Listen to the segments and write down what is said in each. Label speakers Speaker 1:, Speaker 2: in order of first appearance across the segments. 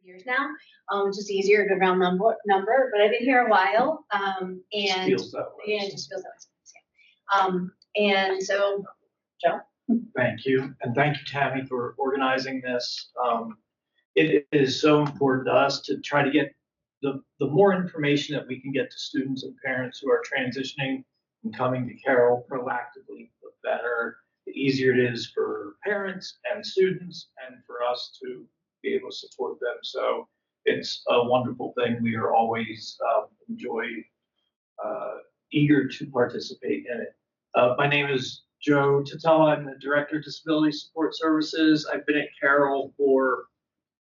Speaker 1: years now. It's just easier to round number, but I've been here a while. And
Speaker 2: Feels that way.
Speaker 1: yeah, it just feels that way. And so, Joe.
Speaker 2: Thank you, and thank you, Tammy, for organizing this. It is so important to us to try to get the more information that we can get to students and parents who are transitioning and coming to Carroll proactively, the better, the easier it is for parents and students and for us to be able to support them. So it's a wonderful thing. We are always eager to participate in it. My name is Joe Tatella. I'm the Director of Disability Support Services. I've been at Carroll for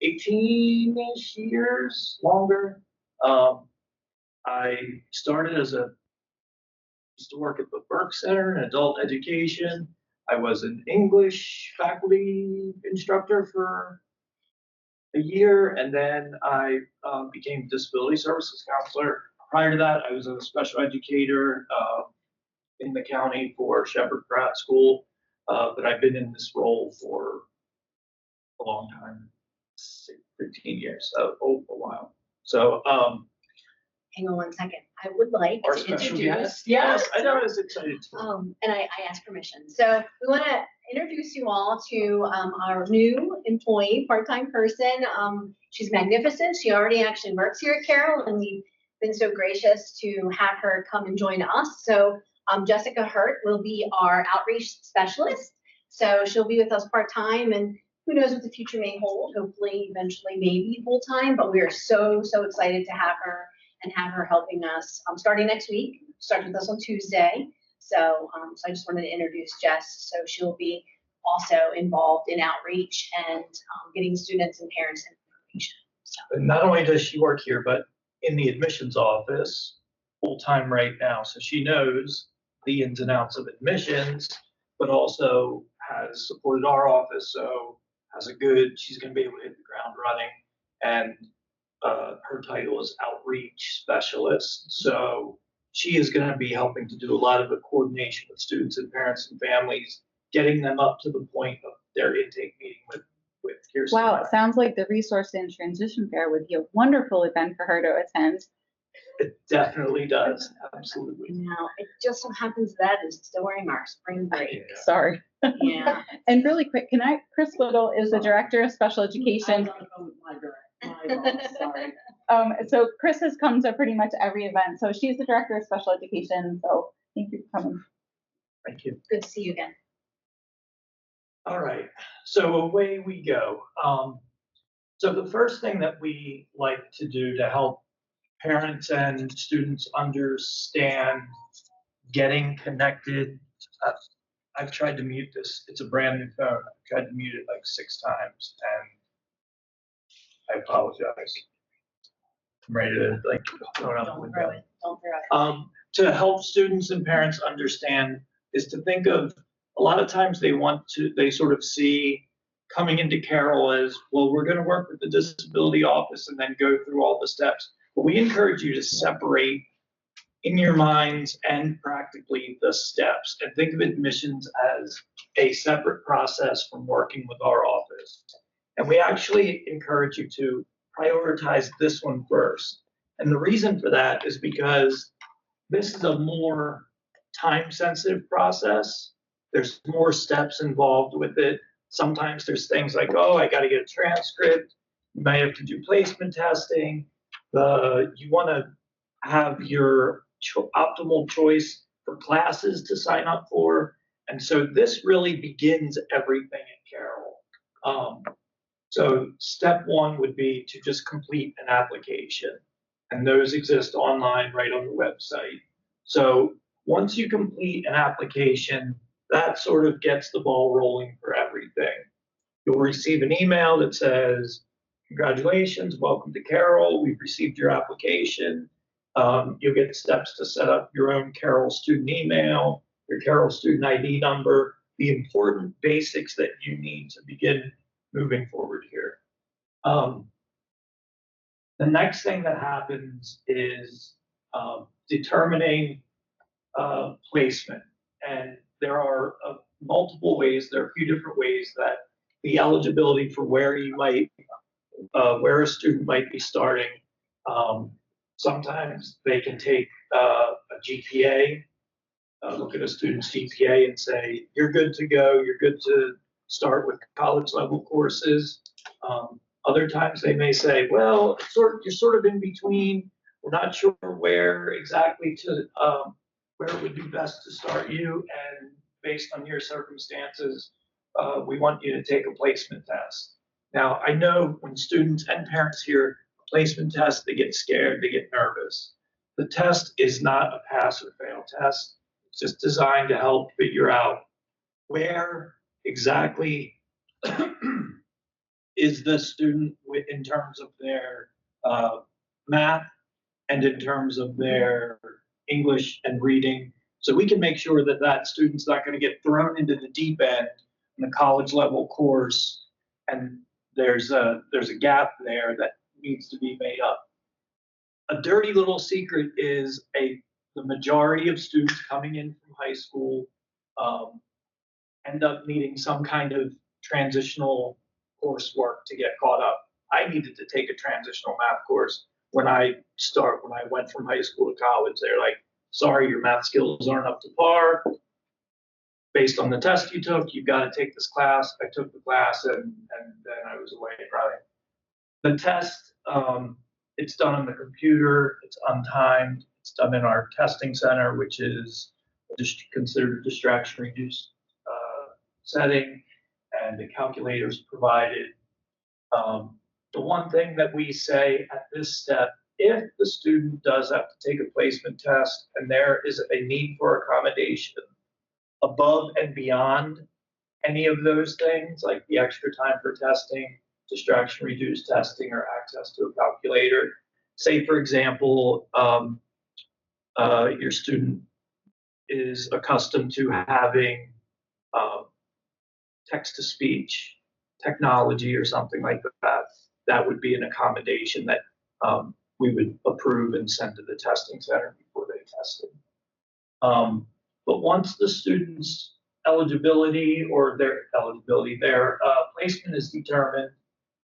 Speaker 2: 18-ish years, longer. I started used to work at the Burke Center in adult education. I was an English faculty instructor for a year, and then I became a disability services counselor. Prior to that, I was a special educator in the county for Shepherd Pratt School, but I've been in this role for a long time, 15 years, so a while. So,
Speaker 1: hang on one second. I would like
Speaker 2: our
Speaker 1: to
Speaker 2: special
Speaker 1: introduce.
Speaker 2: guest. Yes, I know. I was excited too.
Speaker 1: And I asked permission. So we want to introduce you all to our new employee, part-time person. She's magnificent. She already actually works here at Carroll, and we've been so gracious to have her come and join us. So Jessica Hurt will be our outreach specialist. So she'll be with us part-time, and who knows what the future may hold. Hopefully, eventually, maybe full-time. But we are so excited to have her and have her helping us starting next week. Starts with us on Tuesday. So I just wanted to introduce Jess. So she'll be also involved in outreach and getting students and parents information. So.
Speaker 2: And not only does she work here, but in the admissions office full-time right now. So she knows the ins and outs of admissions, but also has supported our office. So she's going to be able to hit the ground running. And her title is outreach specialist. So she is going to be helping to do a lot of the coordination with students and parents and families, getting them up to the point of their intake meeting with Kirsten.
Speaker 3: Wow, it sounds like the Resource and Transition Fair would be a wonderful event for her to attend.
Speaker 2: It definitely does, absolutely.
Speaker 1: Now, it just so happens that is still wearing our spring break.
Speaker 2: Yeah.
Speaker 3: Sorry.
Speaker 1: Yeah.
Speaker 3: And really quick, Chris Little is the Director of Special Education.
Speaker 4: Sorry.
Speaker 3: So Chris has come to pretty much every event. So she's the Director of Special Education. So thank you for coming.
Speaker 2: Thank you.
Speaker 1: Good to see you again.
Speaker 2: All right, so away we go. So the first thing that we like to do to help parents and students understand getting connected, I've tried to mute this. It's a brand new phone. I've tried to mute it like 6 times, and I apologize. I'm ready to throw it out the window.
Speaker 1: Don't throw it.
Speaker 2: To help students and parents understand is to think of, a lot of times they sort of see coming into Carroll as, well, we're going to work with the disability office and then go through all the steps. But we encourage you to separate in your minds and practically the steps, and think of admissions as a separate process from working with our office. And we actually encourage you to prioritize this one first. And the reason for that is because this is a more time-sensitive process. There's more steps involved with it. Sometimes there's things like, oh, I got to get a transcript. You might have to do placement testing. You want to have your optimal choice for classes to sign up for. And so this really begins everything at Carroll. So step 1 would be to just complete an application. And those exist online right on the website. So once you complete an application, that sort of gets the ball rolling for everything. You'll receive an email that says, congratulations, welcome to Carroll, we've received your application. You'll get steps to set up your own Carroll student email, your Carroll student ID number, the important basics that you need to begin moving forward here. The next thing that happens is determining placement. And there are multiple ways, there are a few different ways that the eligibility for where you might where a student might be starting. Sometimes they can take a GPA, look at a student's GPA and say, you're good to go, you're good to start with college level courses. Other times they may say, well, you're sort of in between. We're not sure where exactly where it would be best to start you. And based on your circumstances, we want you to take a placement test. Now, I know when students and parents hear placement test, they get scared, they get nervous. The test is not a pass or fail test. It's just designed to help figure out where exactly is the student in terms of their math and in terms of their English and reading. So we can make sure that that student's not going to get thrown into the deep end in the college level course, and there's a gap there that needs to be made up. A dirty little secret is the majority of students coming in from high school end up needing some kind of transitional coursework to get caught up. I needed to take a transitional math course when I went from high school to college. They're like, sorry, your math skills aren't up to par. Based on the test you took, you've got to take this class. I took the class and then I was away and running. The test, it's done on the computer, it's untimed, it's done in our testing center, which is considered a distraction-reduced setting, and the calculator is provided. The one thing that we say at this step, if the student does have to take a placement test and there is a need for accommodation above and beyond any of those things, like the extra time for testing, distraction-reduced testing, or access to a calculator. Say, for example, your student is accustomed to having text-to-speech technology or something like that. That would be an accommodation that we would approve and send to the testing center before they tested. But once the student's eligibility or their placement is determined,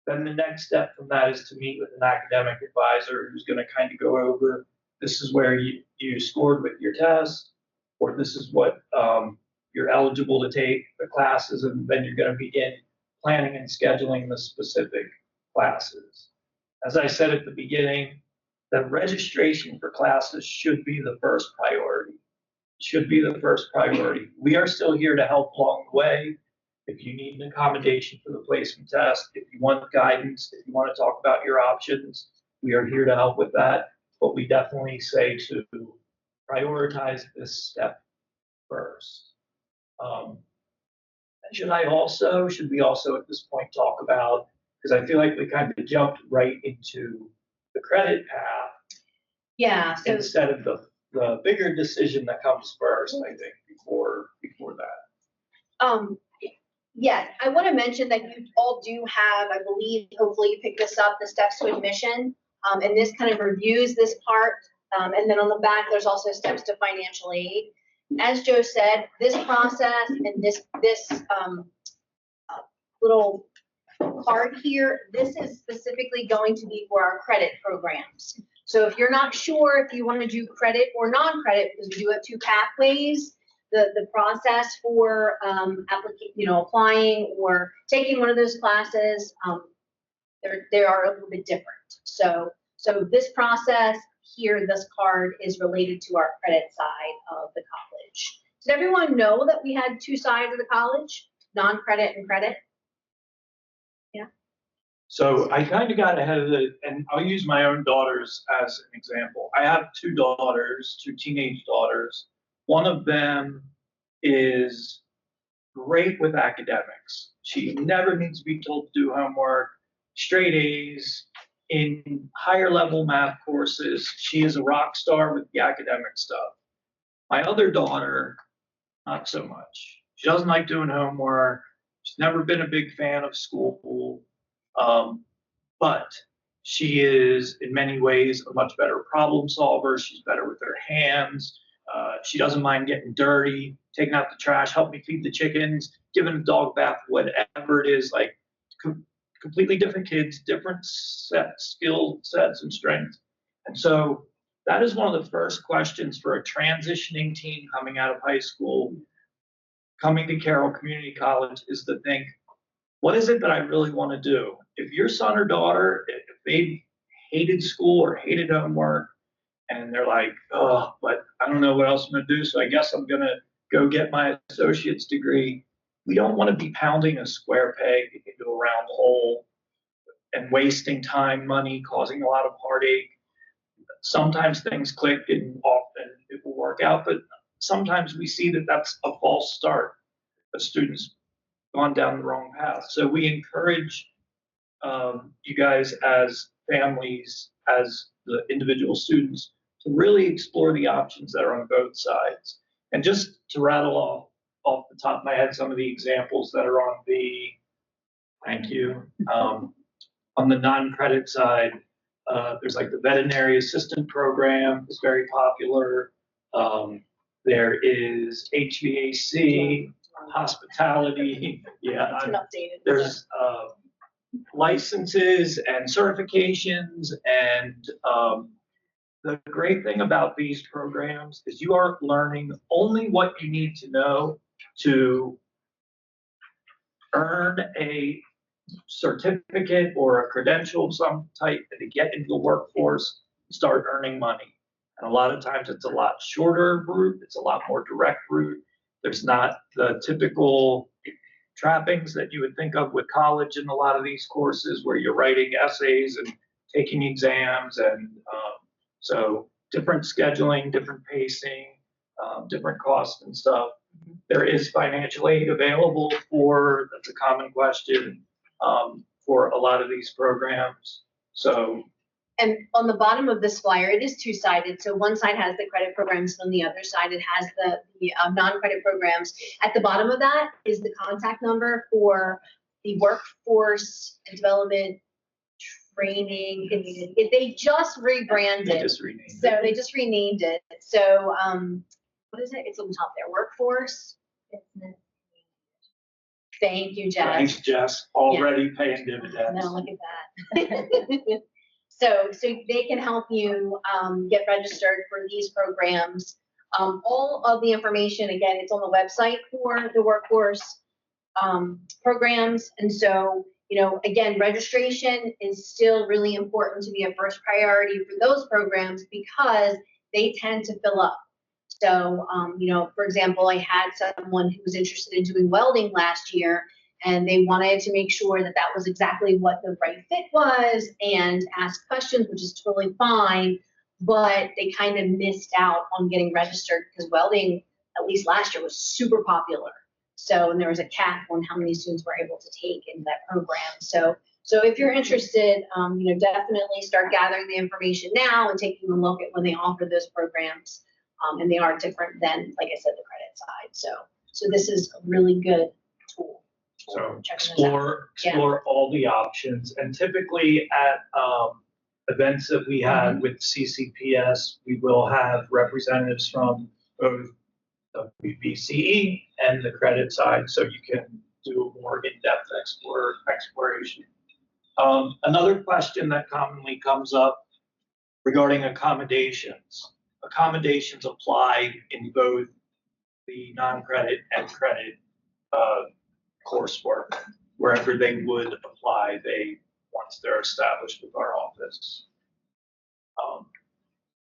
Speaker 2: then the next step from that is to meet with an academic advisor who's going to kind of go over, this is where you scored with your test, or this is what you're eligible to take the classes, and then you're going to begin planning and scheduling the specific classes. As I said at the beginning, the registration for classes should be the first priority. Should be the first priority. We are still here to help along the way. If you need an accommodation for the placement test, if you want guidance, if you want to talk about your options, we are here to help with that. But we definitely say to prioritize this step first. Should we also at this point talk about, because I feel like we kind of jumped right into the credit path.
Speaker 1: Yeah. So
Speaker 2: instead of the bigger decision that comes first, I think, before that.
Speaker 1: Yes, I want to mention that you all do have, I believe, hopefully you pick this up, the steps to admission, and this kind of reviews this part. And then on the back, there's also steps to financial aid. As Joe said, this process and this little card here, this is specifically going to be for our credit programs. So if you're not sure if you want to do credit or non-credit, because we do have two pathways, the process for applying or taking one of those classes, they are a little bit different. So this process here, this card is related to our credit side of the college. Did everyone know that we had two sides of the college, non-credit and credit? Yeah.
Speaker 2: So I kind of got ahead of it, and I'll use my own daughters as an example. I have two teenage daughters. One of them is great with academics. She never needs to be told to do homework, straight A's. In higher level math courses, she is a rock star with the academic stuff. My other daughter, not so much. She doesn't like doing homework. She's never been a big fan of school. But she is in many ways a much better problem solver. She's better with her hands. She doesn't mind getting dirty, taking out the trash, help me feed the chickens, giving a dog bath, whatever it is, like completely different kids, different skill sets and strengths. And so that is one of the first questions for a transitioning teen coming out of high school, coming to Carroll Community College, is to think, what is it that I really want to do? If your son or daughter, if they hated school or hated homework, and they're like, oh, but I don't know what else I'm going to do, so I guess I'm going to go get my associate's degree. We don't want to be pounding a square peg into a round hole and wasting time, money, causing a lot of heartache. Sometimes things click and often it will work out, but sometimes we see that that's a false start. The student's gone down the wrong path. So we encourage you guys as families, as the individual students, to really explore the options that are on both sides. And just to rattle off the top of my head some of the examples that are on the, thank you, on the non-credit side, there's like the veterinary assistant program is very popular. There is HVAC, hospitality. Yeah,
Speaker 1: It's been updated.
Speaker 2: there's licenses and certifications, and the great thing about these programs is you are learning only what you need to know to earn a certificate or a credential of some type and to get into the workforce, start earning money. And a lot of times it's a lot shorter route, it's a lot more direct route. There's not the typical trappings that you would think of with college in a lot of these courses where you're writing essays and taking exams, and so different scheduling, different pacing, different costs and stuff. There is financial aid available for, that's a common question, for a lot of these programs. So,
Speaker 1: And on the bottom of this flyer, it is two-sided. So one side has the credit programs, and on the other side, it has the non-credit programs. At the bottom of that is the contact number for the workforce and development training. They just rebranded.
Speaker 2: they just renamed it.
Speaker 1: So they just renamed it. So what is it? It's on the top there. Workforce. Thank you, Jess.
Speaker 2: Thanks, Jess. Already paying dividends.
Speaker 1: No, look at that. So they can help you get registered for these programs. All of the information, again, it's on the website for the workforce programs. And so, again, registration is still really important to be a first priority for those programs because they tend to fill up. So, for example, I had someone who was interested in doing welding last year, and they wanted to make sure that that was exactly what the right fit was and ask questions, which is totally fine, but they kind of missed out on getting registered because welding, at least last year, was super popular. So, and there was a cap on how many students were able to take in that program. So if you're interested, definitely start gathering the information now and taking a look at when they offer those programs. And they are different than, like I said, the credit side. So this is a really good tool.
Speaker 2: So explore all the options. And typically at events that we have with CCPS, we will have representatives from both the WBCE and the credit side, so you can do a more in-depth exploration. Another question that commonly comes up regarding accommodations. Accommodations apply in both the non-credit and credit coursework. Wherever they would apply, once they're established with our office.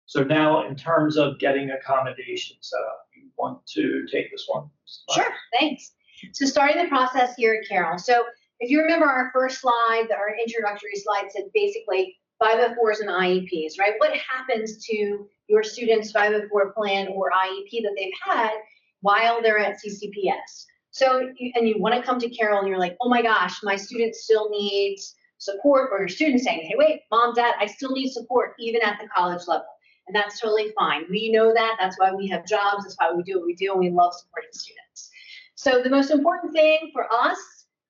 Speaker 2: So now, in terms of getting accommodations set up, you want to take this one?
Speaker 1: Sure, thanks. So starting the process here at Carroll. So if you remember our first slide, our introductory slide said basically 504s and IEPs, right? What happens to your student's 504 plan or IEP that they've had while they're at CCPS? So, and you want to come to Carroll and you're like, oh my gosh, my student still needs support, or your student saying, hey, wait, mom, dad, I still need support even at the college level. And that's totally fine. We know that. That's why we have jobs. That's why we do what we do, and we love supporting students. So the most important thing for us,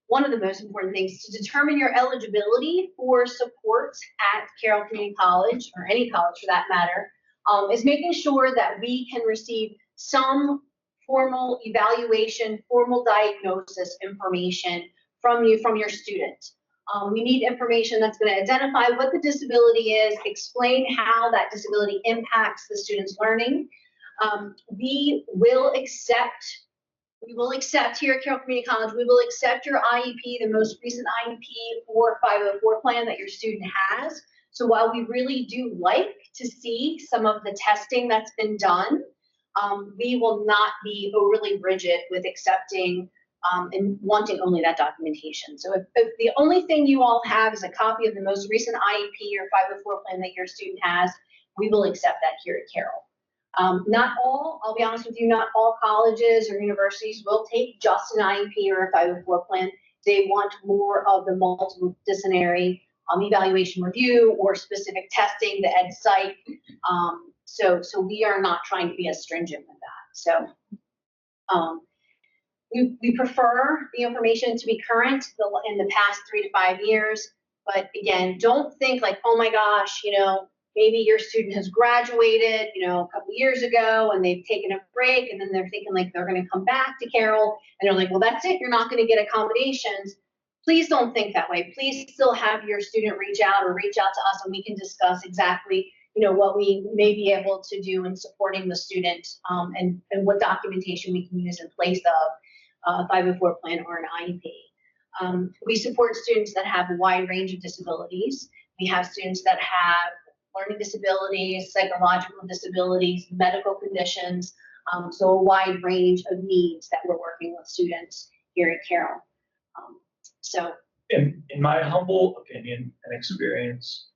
Speaker 1: one of the most important things to determine your eligibility for support at Carroll Community College, or any college for that matter, is making sure that we can receive some formal evaluation, formal diagnosis information from you, from your student. We need information that's going to identify what the disability is, explain how that disability impacts the student's learning. We will accept here at Carroll Community College, we will accept your IEP, the most recent IEP or 504 plan that your student has. So while we really do like to see some of the testing that's been done, we will not be overly rigid with accepting and wanting only that documentation. So if the only thing you all have is a copy of the most recent IEP or 504 plan that your student has, we will accept that here at Carroll. Not all, I'll be honest with you, not all colleges or universities will take just an IEP or a 504 plan. They want more of the multidisciplinary evaluation review or specific testing, the ed site. So we are not trying to be as stringent with that. So we prefer the information to be current in the past 3 to 5 years. But again, don't think like, oh my gosh, maybe your student has graduated, a couple years ago and they've taken a break and then they're thinking like they're going to come back to Carroll and they're like, well, that's it. You're not going to get accommodations. Please don't think that way. Please still have your student reach out to us and we can discuss exactly, what we may be able to do in supporting the student and what documentation we can use in place of a 504 plan or an IEP. We support students that have a wide range of disabilities. We have students that have learning disabilities, psychological disabilities, medical conditions, so a wide range of needs that we're working with students here at Carroll.
Speaker 2: In my humble opinion and experience,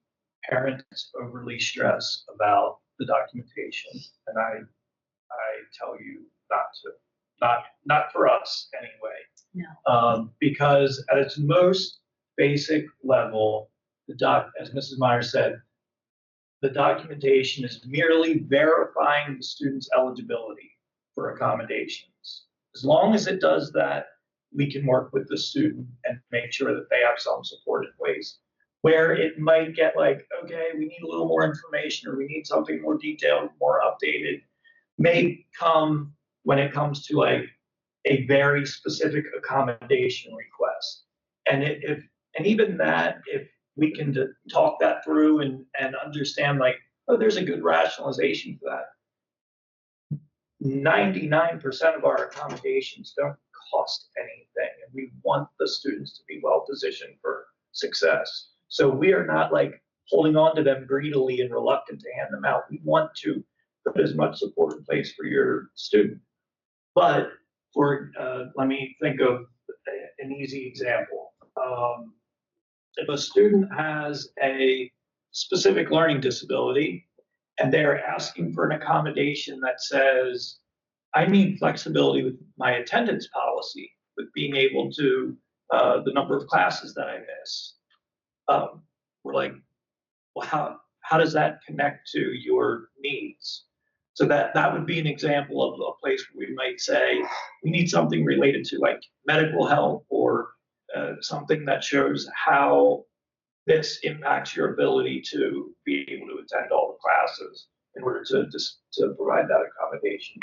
Speaker 2: parents overly stress about the documentation, and I tell you not for us anyway.
Speaker 1: No.
Speaker 2: Because at its most basic level, as Mrs. Meyer said, the documentation is merely verifying the student's eligibility for accommodations. As long as it does that, we can work with the student and make sure that they have some support in place. Where it might get like, okay, we need a little more information or we need something more detailed, more updated, may come when it comes to like a very specific accommodation request. And even that, if we can talk that through and understand like, oh, there's a good rationalization for that. 99% of our accommodations don't cost anything, and we want the students to be well positioned for success. So we are not like holding on to them greedily and reluctant to hand them out. We want to put as much support in place for your student. But let me think of an easy example. If a student has a specific learning disability and they're asking for an accommodation that says, I need flexibility with my attendance policy, with being able to, the number of classes that I miss. We're like, well, how does that connect to your needs? So that would be an example of a place where we might say, we need something related to like medical help or something that shows how this impacts your ability to be able to attend all the classes in order to provide that accommodation.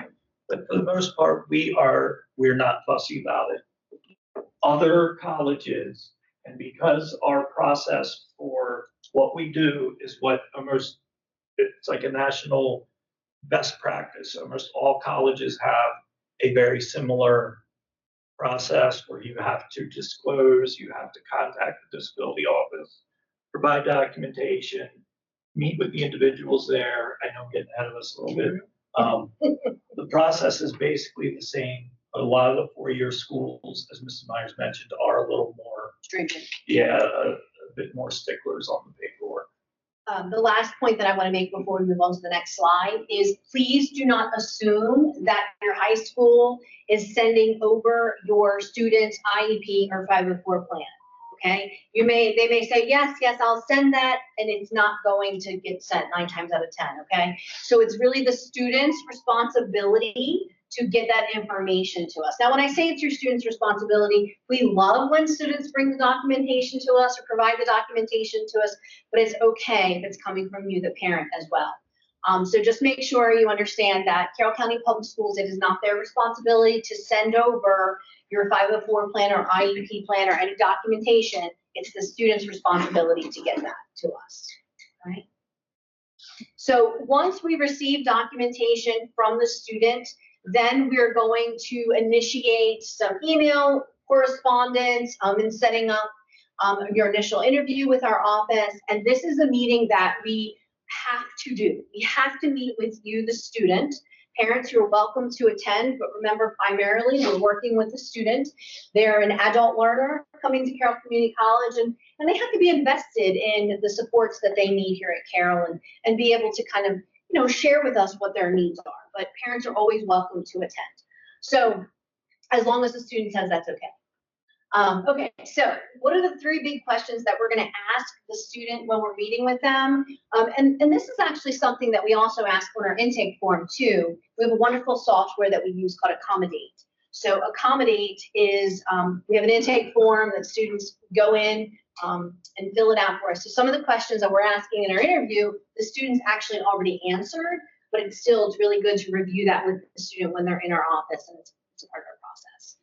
Speaker 2: But for the most part, we're not fussy about it. Other colleges, and because our process for what we do is it's like a national best practice. Almost all colleges have a very similar process where you have to disclose, you have to contact the disability office, provide documentation, meet with the individuals there. I know I'm getting ahead of us a little bit. The process is basically the same, but a lot of the four-year schools, as Mrs. Myers mentioned, are a little more
Speaker 1: stringent.
Speaker 2: Yeah, a bit more sticklers on the paperwork.
Speaker 1: The last point that I want to make before we move on to the next slide is please do not assume that your high school is sending over your student's IEP or 504 plan. Okay, they may say, yes, I'll send that, and it's not going to get sent 9 times out of 10, okay? So it's really the student's responsibility to get that information to us. Now, when I say it's your student's responsibility, we love when students bring the documentation to us or provide the documentation to us, but it's okay if it's coming from you, the parent, as well. So just make sure you understand that Carroll County Public Schools, it is not their responsibility to send over your 504 plan or IEP plan or any documentation, it's the student's responsibility to get that to us, right? So once we receive documentation from the student, then we're going to initiate some email correspondence and setting up your initial interview with our office. And this is a meeting that we have to do. We have to meet with you, the student. Parents, you're welcome to attend, but remember, primarily, we're working with the student. They're an adult learner coming to Carroll Community College, and they have to be invested in the supports that they need here at Carroll and be able to kind of, share with us what their needs are. But parents are always welcome to attend. So as long as the student says that's okay. Okay, so what are the 3 big questions that we're going to ask the student when we're meeting with them? And this is actually something that we also ask on our intake form too. We have a wonderful software that we use called Accommodate. So Accommodate is, we have an intake form that students go in and fill it out for us. So some of the questions that we're asking in our interview, the students actually already answered, but it's really good to review that with the student when they're in our office, and it's a part of our process.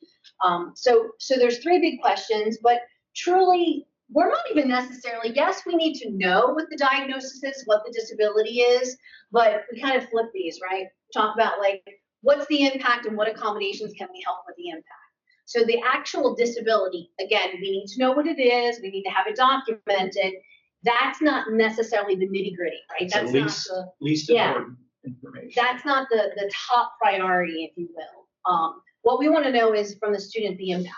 Speaker 1: So there's 3 big questions, but truly, we're not even necessarily, yes, we need to know what the diagnosis is, what the disability is, but we kind of flip these, right? Talk about like, what's the impact and what accommodations can we help with the impact? So the actual disability, again, we need to know what it is, we need to have it documented. That's not necessarily the nitty gritty, right?
Speaker 2: It's
Speaker 1: That's
Speaker 2: least important information.
Speaker 1: That's not the top priority, if you will. What we want to know is from the student the impact.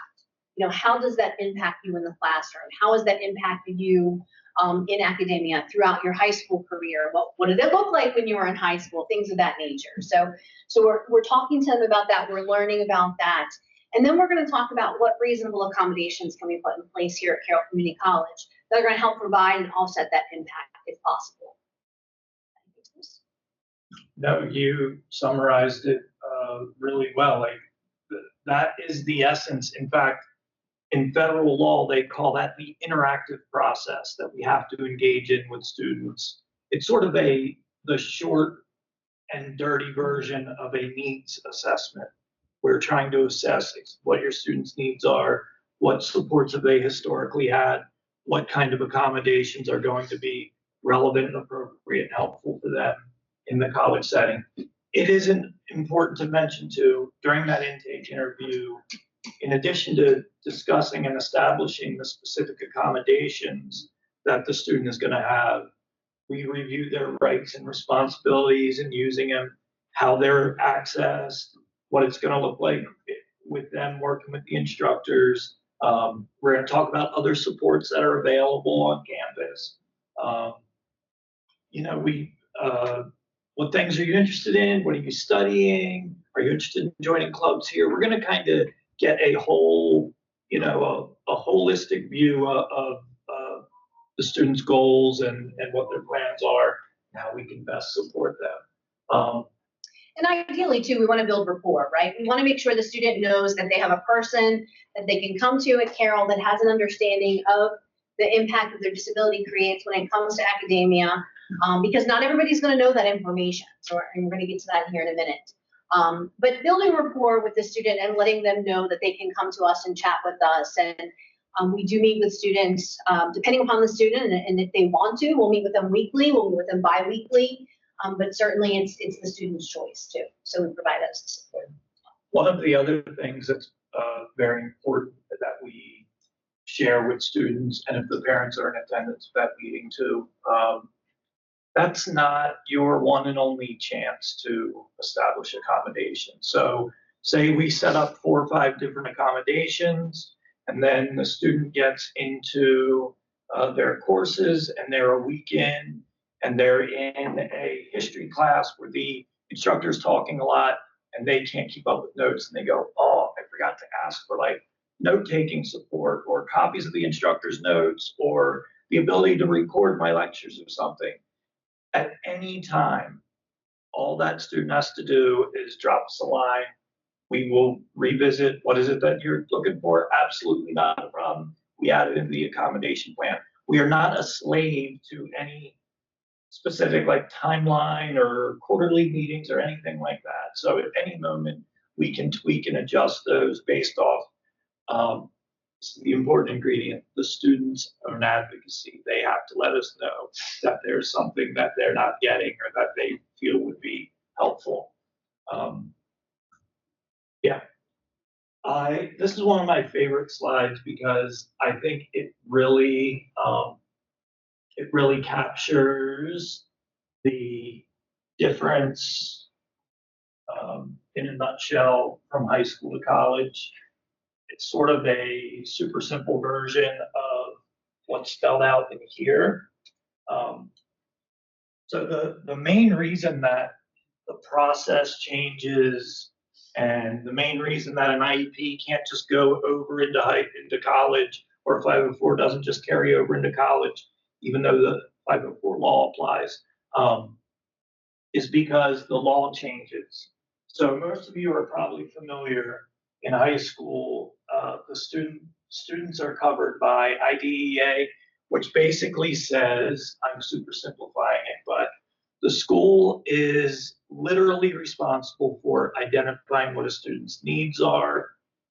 Speaker 1: How does that impact you in the classroom? How has that impacted you in academia throughout your high school career? What did it look like when you were in high school? Things of that nature. So we're talking to them about that. We're learning about that. And then we're going to talk about what reasonable accommodations can we put in place here at Carroll Community College that are going to help provide and offset that impact if possible.
Speaker 2: No, you summarized it really well. Like that is the essence. In fact, in federal law, they call that the interactive process that we have to engage in with students. It's sort of the short and dirty version of a needs assessment. We're trying to assess what your students' needs are, what supports have they historically had, what kind of accommodations are going to be relevant and appropriate and helpful for them in the college setting. It is important to mention too, during that intake interview, in addition to discussing and establishing the specific accommodations that the student is going to have, we review their rights and responsibilities in using them, how they're accessed, what it's going to look like with them working with the instructors. We're going to talk about other supports that are available on campus. What things are you interested in? What are you studying? Are you interested in joining clubs here? We're going to kind of get a whole, a holistic view of the students' goals and what their plans are, and how we can best support them.
Speaker 1: And ideally, too, we want to build rapport, right? We want to make sure the student knows that they have a person that they can come to at Carroll that has an understanding of the impact that their disability creates when it comes to academia, because not everybody's going to know that information. So we're going to get to that here in a minute. But building rapport with the student and letting them know that they can come to us and chat with us. And we do meet with students, depending upon the student, and if they want to, we'll meet with them weekly, we'll meet with them bi-weekly. But certainly it's the student's choice too. So we provide that support.
Speaker 2: One of the other things that's very important that we share with students, and if the parents are in attendance at that meeting too, that's not your one and only chance to establish accommodation. So say we set up 4 or 5 different accommodations, and then the student gets into their courses and they're a week in, and they're in a history class where the instructor's talking a lot and they can't keep up with notes, and they go, oh, I forgot to ask for like note-taking support or copies of the instructor's notes or the ability to record my lectures or something. At any time, all that student has to do is drop us a line. We will revisit what is it that you're looking for. Absolutely not a problem. We add it in the accommodation plan. We are not a slave to any specific like timeline or quarterly meetings or anything like that. So at any moment, we can tweak and adjust those based off It's the important ingredient, the students' own advocacy. They have to let us know that there's something that they're not getting or that they feel would be helpful. Yeah. This is one of my favorite slides because I think it really captures the difference in a nutshell from high school to college. It's sort of a super simple version of what's spelled out in here. So the main reason that the process changes and the main reason that an IEP can't just go over into college, or 504 doesn't just carry over into college, even though the 504 law applies, is because the law changes. So most of you are probably familiar in high school, the students are covered by IDEA, which basically says, I'm super simplifying it, but the school is literally responsible for identifying what a student's needs are,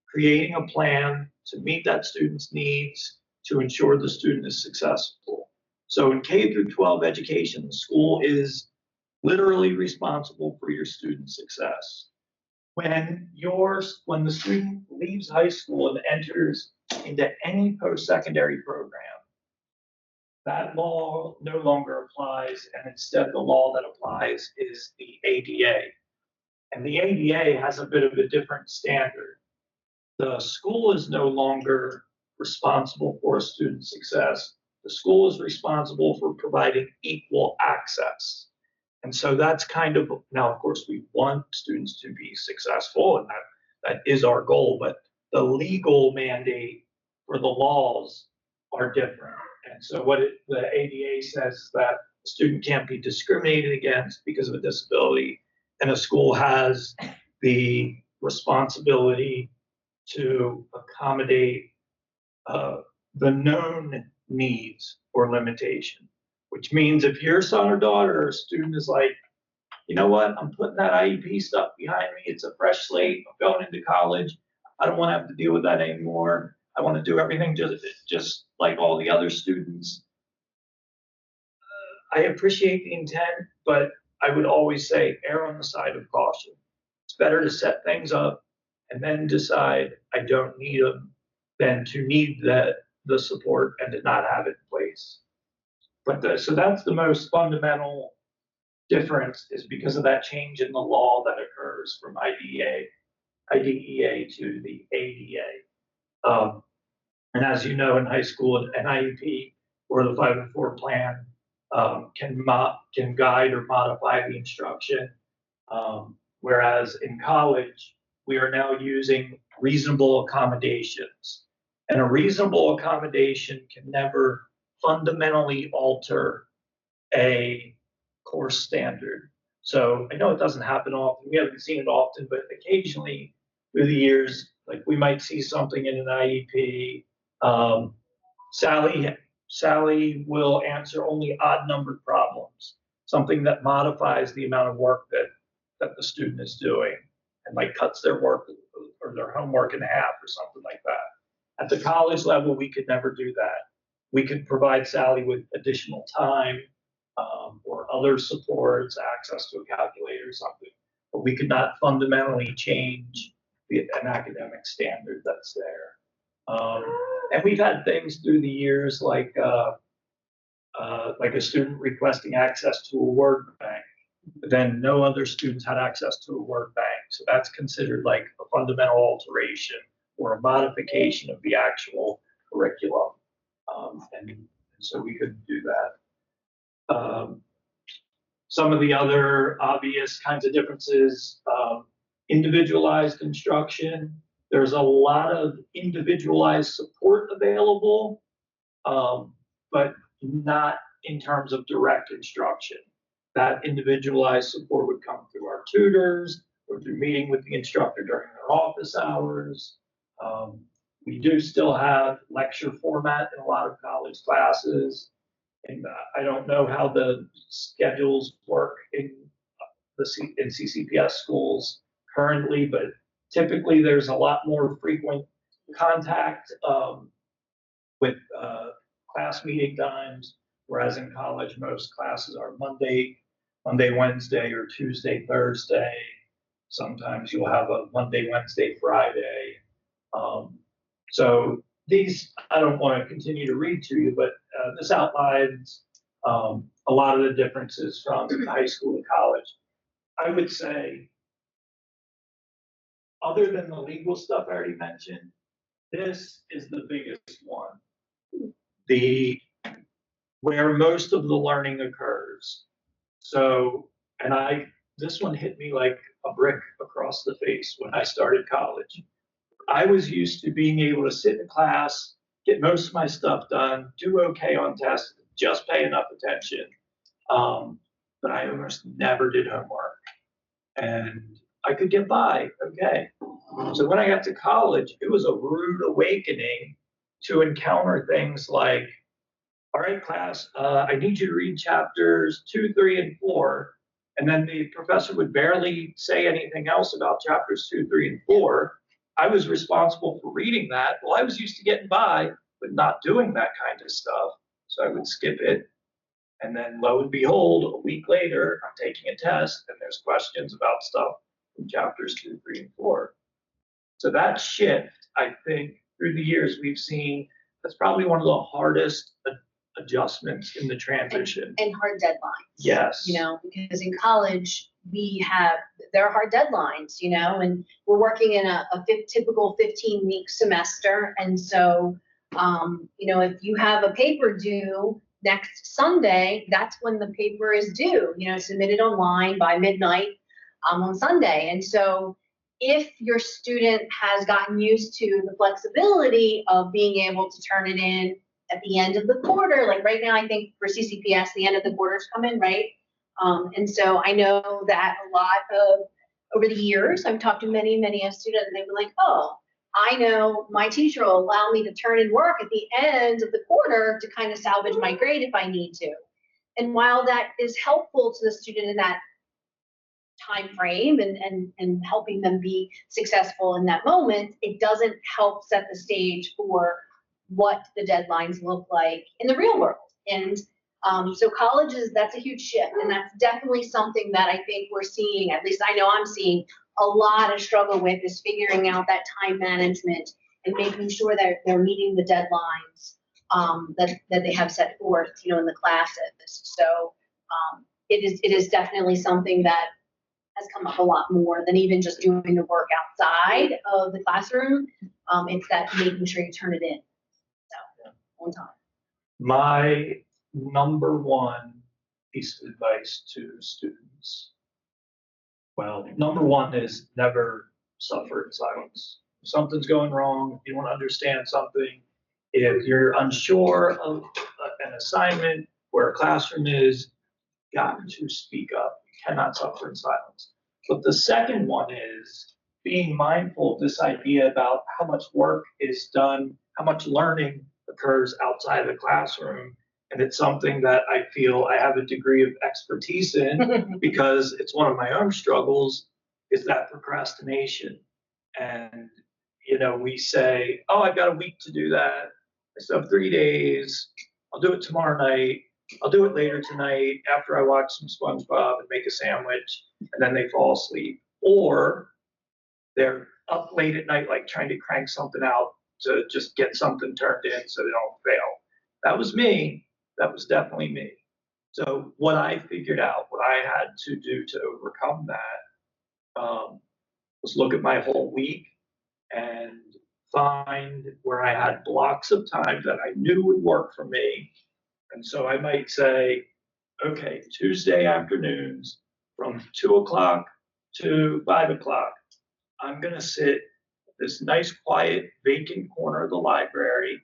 Speaker 2: creating a plan to meet that student's needs to ensure the student is successful. So in K through 12 education, the school is literally responsible for your student success. When the student leaves high school and enters into any post-secondary program, that law no longer applies, and instead the law that applies is the ADA. And the ADA has a bit of a different standard. The school is no longer responsible for a student's success. The school is responsible for providing equal access. And so that's kind of, now of course we want students to be successful, and that is our goal, but the legal mandate for the laws are different. And so the ADA says is that a student can't be discriminated against because of a disability, and a school has the responsibility to accommodate the known needs or limitation, which means if your son or daughter or student is like, you know what, I'm putting that IEP stuff behind me, it's a fresh slate, I'm going into college, I don't want to have to deal with that anymore, I want to do everything just like all the other students. I appreciate the intent, but I would always say err on the side of caution. It's better to set things up and then decide I don't need them than to need the support and to not have it in place. But so that's the most fundamental difference, is because of that change in the law that occurs from IDEA to the ADA. And as you know, in high school, an IEP or the 504 plan can guide or modify the instruction, whereas in college, we are now using reasonable accommodations. And a reasonable accommodation can never fundamentally alter a course standard. So I know it doesn't happen often. We haven't seen it often, but occasionally through the years, like we might see something in an IEP. Sally will answer only odd numbered problems, something that modifies the amount of work that the student is doing, and like cuts their work or their homework in half or something like that. At the college level, we could never do that. We could provide Sally with additional time or other supports, access to a calculator or something, but we could not fundamentally change an academic standard that's there. And we've had things through the years like a student requesting access to a word bank, but then no other students had access to a word bank. So that's considered like a fundamental alteration or a modification of the actual curriculum. And so we couldn't do that. Some of the other obvious kinds of differences, individualized instruction. There's a lot of individualized support available, but not in terms of direct instruction. That individualized support would come through our tutors or through meeting with the instructor during their office hours. We do still have lecture format in a lot of college classes. And I don't know how the schedules work in CCPS schools currently, but typically there's a lot more frequent contact with class meeting times, whereas in college, most classes are Monday, Wednesday, or Tuesday, Thursday. Sometimes you'll have a Monday, Wednesday, Friday. So these, I don't want to continue to read to you, but this outlines a lot of the differences from high school to college. I would say, other than the legal stuff I already mentioned, this is the biggest one. Where most of the learning occurs. So, this one hit me like a brick across the face when I started college. I was used to being able to sit in class, get most of my stuff done, do okay on tests, just pay enough attention. But I almost never did homework. And I could get by, okay. So when I got to college, it was a rude awakening to encounter things like, all right, class, I need you to read chapters 2, 3, and 4. And then the professor would barely say anything else about chapters 2, 3, and 4. I was responsible for reading that. Well, I was used to getting by, but not doing that kind of stuff. So I would skip it. And then lo and behold, a week later, I'm taking a test and there's questions about stuff from chapters 2, 3, and 4. So that shift, I think, through the years we've seen, that's probably one of the hardest adjustments in the transition.
Speaker 1: And hard deadlines.
Speaker 2: Yes.
Speaker 1: You know, because in college, there are hard deadlines, you know, and we're working in a typical 15-week semester. And so, you know, if you have a paper due next Sunday, that's when the paper is due, you know, submitted online by midnight on Sunday. And so if your student has gotten used to the flexibility of being able to turn it in at the end of the quarter, like right now, I think for CCPS, the end of the quarters come in, right? And so I know that a lot of, over the years, I've talked to many students, and they were like, oh, I know my teacher will allow me to turn in work at the end of the quarter to kind of salvage my grade if I need to. And while that is helpful to the student in that time frame and helping them be successful in that moment, it doesn't help set the stage for what the deadlines look like in the real world. And so colleges, that's a huge shift. And that's definitely something that I think we're seeing, at least I know I'm seeing a lot of struggle with, is figuring out that time management and making sure that they're meeting the deadlines that they have set forth, you know, in the classes. So it is definitely something that has come up a lot more than even just doing the work outside of the classroom. It's that making sure you turn it in. So, on time.
Speaker 2: My number one piece of advice to students, well, number one is never suffer in silence. If something's going wrong, if you don't understand something, if you're unsure of an assignment where a classroom is, you got to speak up. You cannot suffer in silence. But the second one is being mindful of this idea about how much work is done, how much learning occurs outside of the classroom. And it's something that I feel I have a degree of expertise in because it's one of my own struggles, is that procrastination. And, you know, we say, oh, I've got a week to do that. I still have 3 days. I'll do it tomorrow night. I'll do it later tonight after I watch some SpongeBob and make a sandwich, and then they fall asleep. Or they're up late at night, like trying to crank something out to just get something turned in so they don't fail. That was me. That was definitely me. So what I figured out, what I had to do to overcome that, was look at my whole week and find where I had blocks of time that I knew would work for me. And so I might say, okay, Tuesday afternoons from 2 o'clock to 5 o'clock, I'm going to sit at this nice, quiet, vacant corner of the library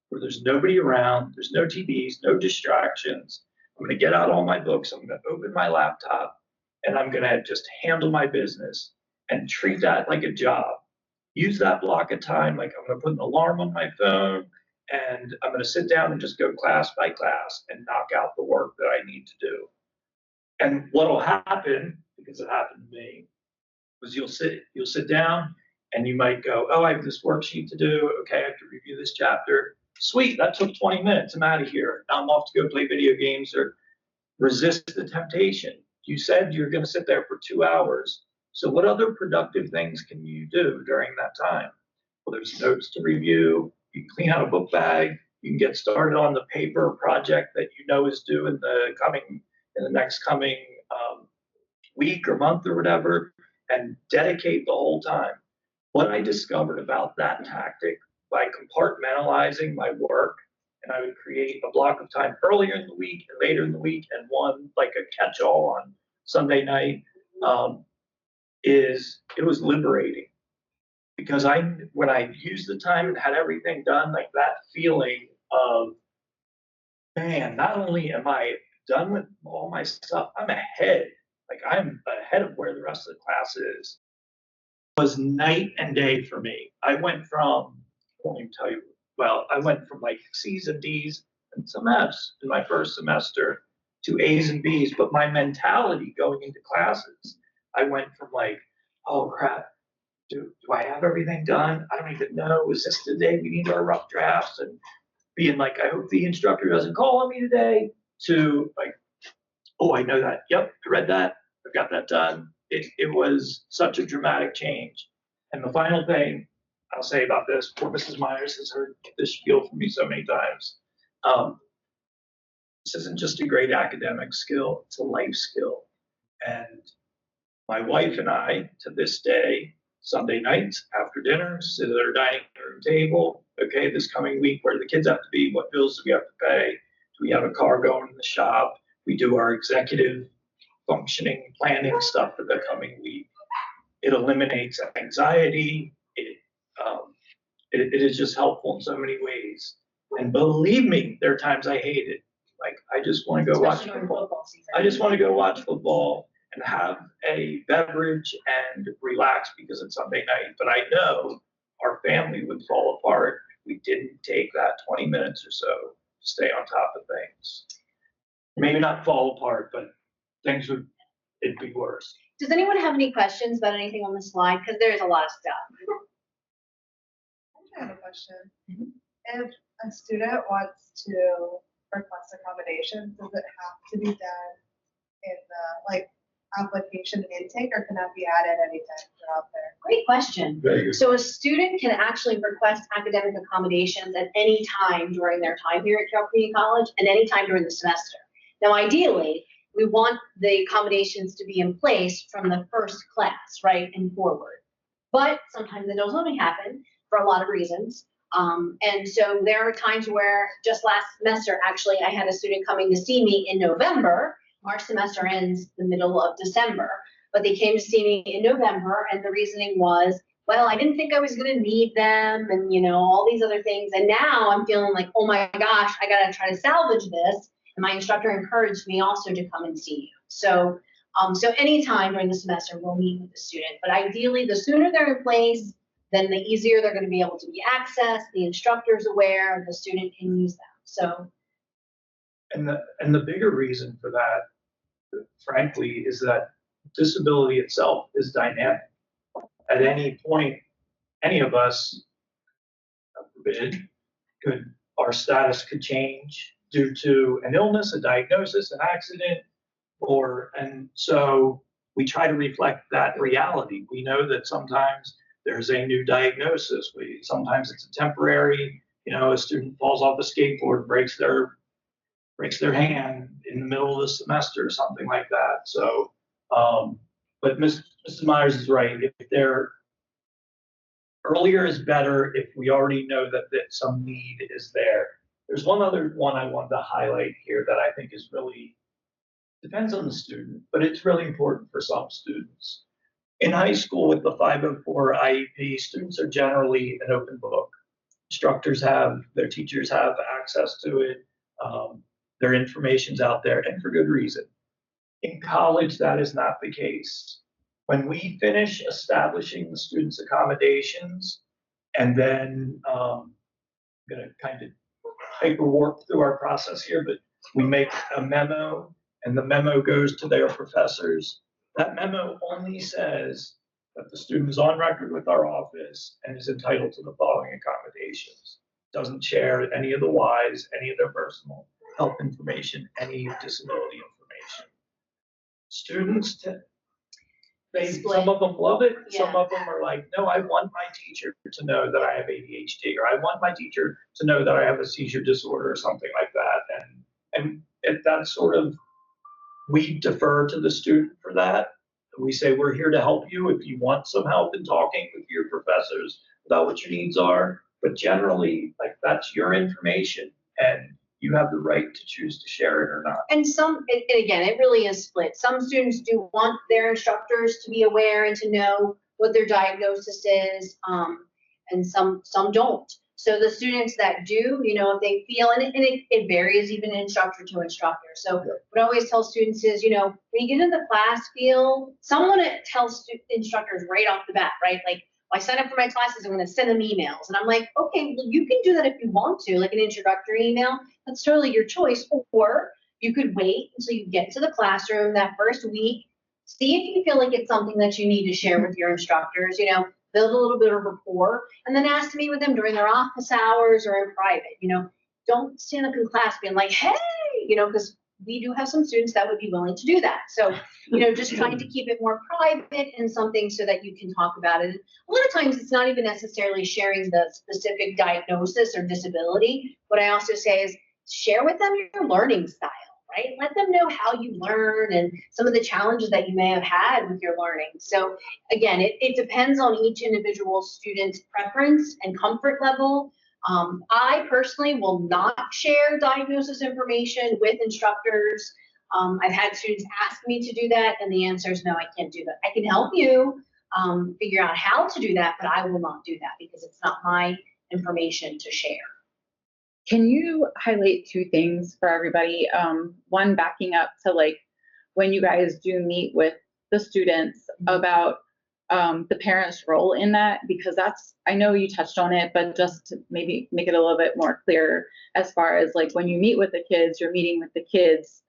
Speaker 2: where there's nobody around, there's no TVs, no distractions. I'm going to get out all my books, I'm going to open my laptop, and I'm going to just handle my business and treat that like a job. Use that block of time, like I'm going to put an alarm on my phone, and I'm going to sit down and just go class by class and knock out the work that I need to do. And what'll happen, because it happened to me, was you'll sit down And you might go, oh, I have this worksheet to do. Okay, I have to review this chapter. Sweet, that took 20 minutes. I'm out of here. Now I'm off to go play video games or resist the temptation. You said you're going to sit there for 2 hours. So what other productive things can you do during that time? Well, there's notes to review. You can clean out a book bag. You can get started on the paper project that you know is due in the next coming week or month or whatever, and dedicate the whole time. What I discovered about that tactic by compartmentalizing my work, and I would create a block of time earlier in the week and later in the week, and one like a catch-all on Sunday night, is it was liberating because when I used the time and had everything done, like that feeling of, man, not only am I done with all my stuff, I'm ahead. Like I'm ahead of where the rest of the class is. It was night and day for me. I went from, I won't even tell you, well, I went from like C's and D's and some F's in my first semester to A's and B's, but my mentality going into classes, I went from like, oh crap, do I have everything done? I don't even know. Is this the day we need our rough drafts? And being like, I hope the instructor doesn't call on me today, to like, oh, I know that. Yep, I read that. I've got that done. It was such a dramatic change. And the final thing I'll say about this, poor Mrs. Myers has heard this spiel from me so many times. This isn't just a great academic skill, it's a life skill. And my wife and I, to this day, Sunday nights after dinner, sit at our dining room table. Okay, this coming week, where do the kids have to be? What bills do we have to pay? Do we have a car going in the shop? We do our executive functioning planning stuff for the coming week. It eliminates anxiety. It is just helpful in so many ways. And believe me, there are times I hate it. Like I just want to go watch football. I just want to go watch football and have a beverage and relax because it's Sunday night. But I know our family would fall apart if we didn't take that 20 minutes or so to stay on top of things. Maybe not fall apart, but it'd be worse.
Speaker 1: Does anyone have any questions about anything on the slide? Because there's a lot of stuff.
Speaker 4: I have a question. If a student wants to request accommodations, does it have to be done in the application intake, or can that be added anytime throughout there?
Speaker 1: Great question. So a student can actually request academic accommodations at any time during their time here at Carroll Community College and any time during the semester. Now, ideally, we want the accommodations to be in place from the first class, right, and forward. But sometimes it doesn't only happen for a lot of reasons. And so there are times where just last semester, actually, I had a student coming to see me in November. Our semester ends the middle of December, but they came to see me in November, and the reasoning was, well, I didn't think I was going to need them, and all these other things. And now I'm feeling like, oh my gosh, I got to try to salvage this. And my instructor encouraged me also to come and see you. So, so anytime during the semester, we'll meet with the student. But ideally, the sooner they're in place, then the easier they're going to be able to be accessed. The instructor's aware, the student can use them. So.
Speaker 2: And the bigger reason for that, frankly, is that disability itself is dynamic. At any point, any of us, God forbid, our status could change due to an illness, a diagnosis, an accident, and so we try to reflect that reality. We know that sometimes there's a new diagnosis. Sometimes it's a temporary, a student falls off the skateboard, breaks their hand in the middle of the semester or something like that. So, but Mrs. Myers is right. If they're earlier is better if we already know that some need is there. There's one other one I wanted to highlight here that I think is really, depends on the student, but it's really important for some students. In high school with the 504 IEP, students are generally an open book. Their teachers have access to it. Their information's out there, and for good reason. In college, that is not the case. When we finish establishing the students' accommodations, and then I'm going to kind of hyper-warp through our process here, but we make a memo, and the memo goes to their professors. That memo only says, that the student is on record with our office and is entitled to the following accommodations. Doesn't share any of the Ys, any of their personal health information, any disability information. Students, some of them love it. Some of them are like, no, I want my teacher to know that I have ADHD, or I want my teacher to know that I have a seizure disorder or something like that. And if that's sort of, we defer to the student for that. We say, we're here to help you if you want some help in talking with your professors about what your needs are. But generally, like, that's your information, and you have the right to choose to share it or not.
Speaker 1: And again, it really is split. Some students do want their instructors to be aware and to know what their diagnosis is, and some don't. So the students that do, if they feel, and it varies even instructor to instructor. So what I always tell students is, when you get into the class feel, someone tells instructors right off the bat, right? Like, I sign up for my classes, I'm going to send them emails. And I'm like, okay, well, you can do that if you want to, like an introductory email. That's totally your choice. Or you could wait until you get to the classroom that first week, see if you feel like it's something that you need to share with your instructors, build a little bit of rapport, and then ask to meet with them during their office hours or in private. Don't stand up in class being like, hey, because we do have some students that would be willing to do that. So, just trying to keep it more private and something so that you can talk about it. A lot of times it's not even necessarily sharing the specific diagnosis or disability. What I also say is share with them your learning style, right? Let them know how you learn and some of the challenges that you may have had with your learning. So again, it depends on each individual student's preference and comfort level. I personally will not share diagnosis information with instructors. I've had students ask me to do that, and the answer is no, I can't do that. I can help you figure out how to do that, but I will not do that because it's not my information to share.
Speaker 3: Can you highlight two things for everybody? One, backing up to like when you guys do meet with the students about the parents' role in that, because I know you touched on it, but just to maybe make it a little bit more clear as far as like when you meet with the kids, you're meeting with the kids.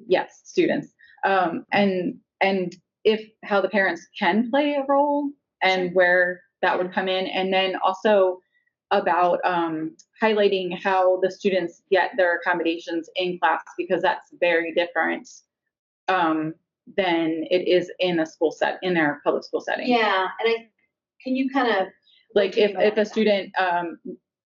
Speaker 3: Yes, students. And if how the parents can play a role and where that would come in, and then also about highlighting how the students get their accommodations in class, because that's very different than it is in in their public school setting.
Speaker 1: Yeah, and can you kind of
Speaker 3: like if a student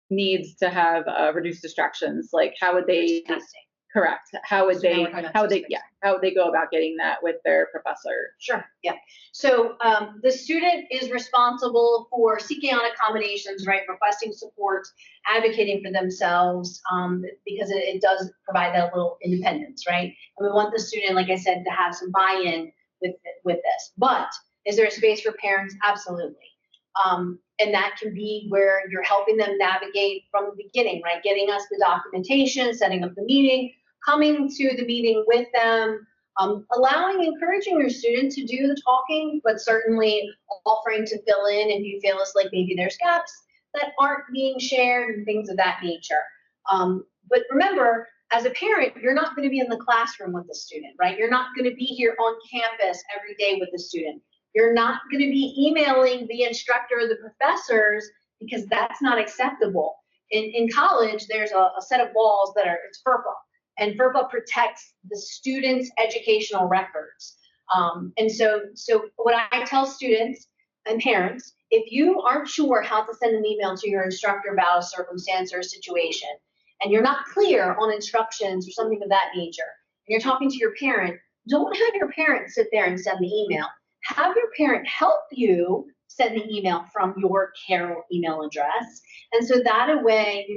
Speaker 3: needs to have reduced distractions, like how would they
Speaker 1: testing?
Speaker 3: Correct. How would they go about getting that with their professor?
Speaker 1: Sure. Yeah. So the student is responsible for seeking out accommodations, right? Requesting support, advocating for themselves, because it does provide that little independence, right? And we want the student, like I said, to have some buy-in with this. But is there a space for parents? Absolutely. And that can be where you're helping them navigate from the beginning, right? Getting us the documentation, setting up the meeting, coming to the meeting with them, encouraging your student to do the talking, but certainly offering to fill in if you feel it's like maybe there's gaps that aren't being shared and things of that nature. But remember, as a parent, you're not going to be in the classroom with the student, right? You're not going to be here on campus every day with the student. You're not going to be emailing the instructor or the professors because that's not acceptable. In college, there's a set of laws it's FERPA, and FERPA protects the students' educational records. And so what I tell students and parents, if you aren't sure how to send an email to your instructor about a circumstance or a situation, and you're not clear on instructions or something of that nature, and you're talking to your parent, don't have your parent sit there and send the email. Have your parent help you send the email from your Carroll email address. And so that way,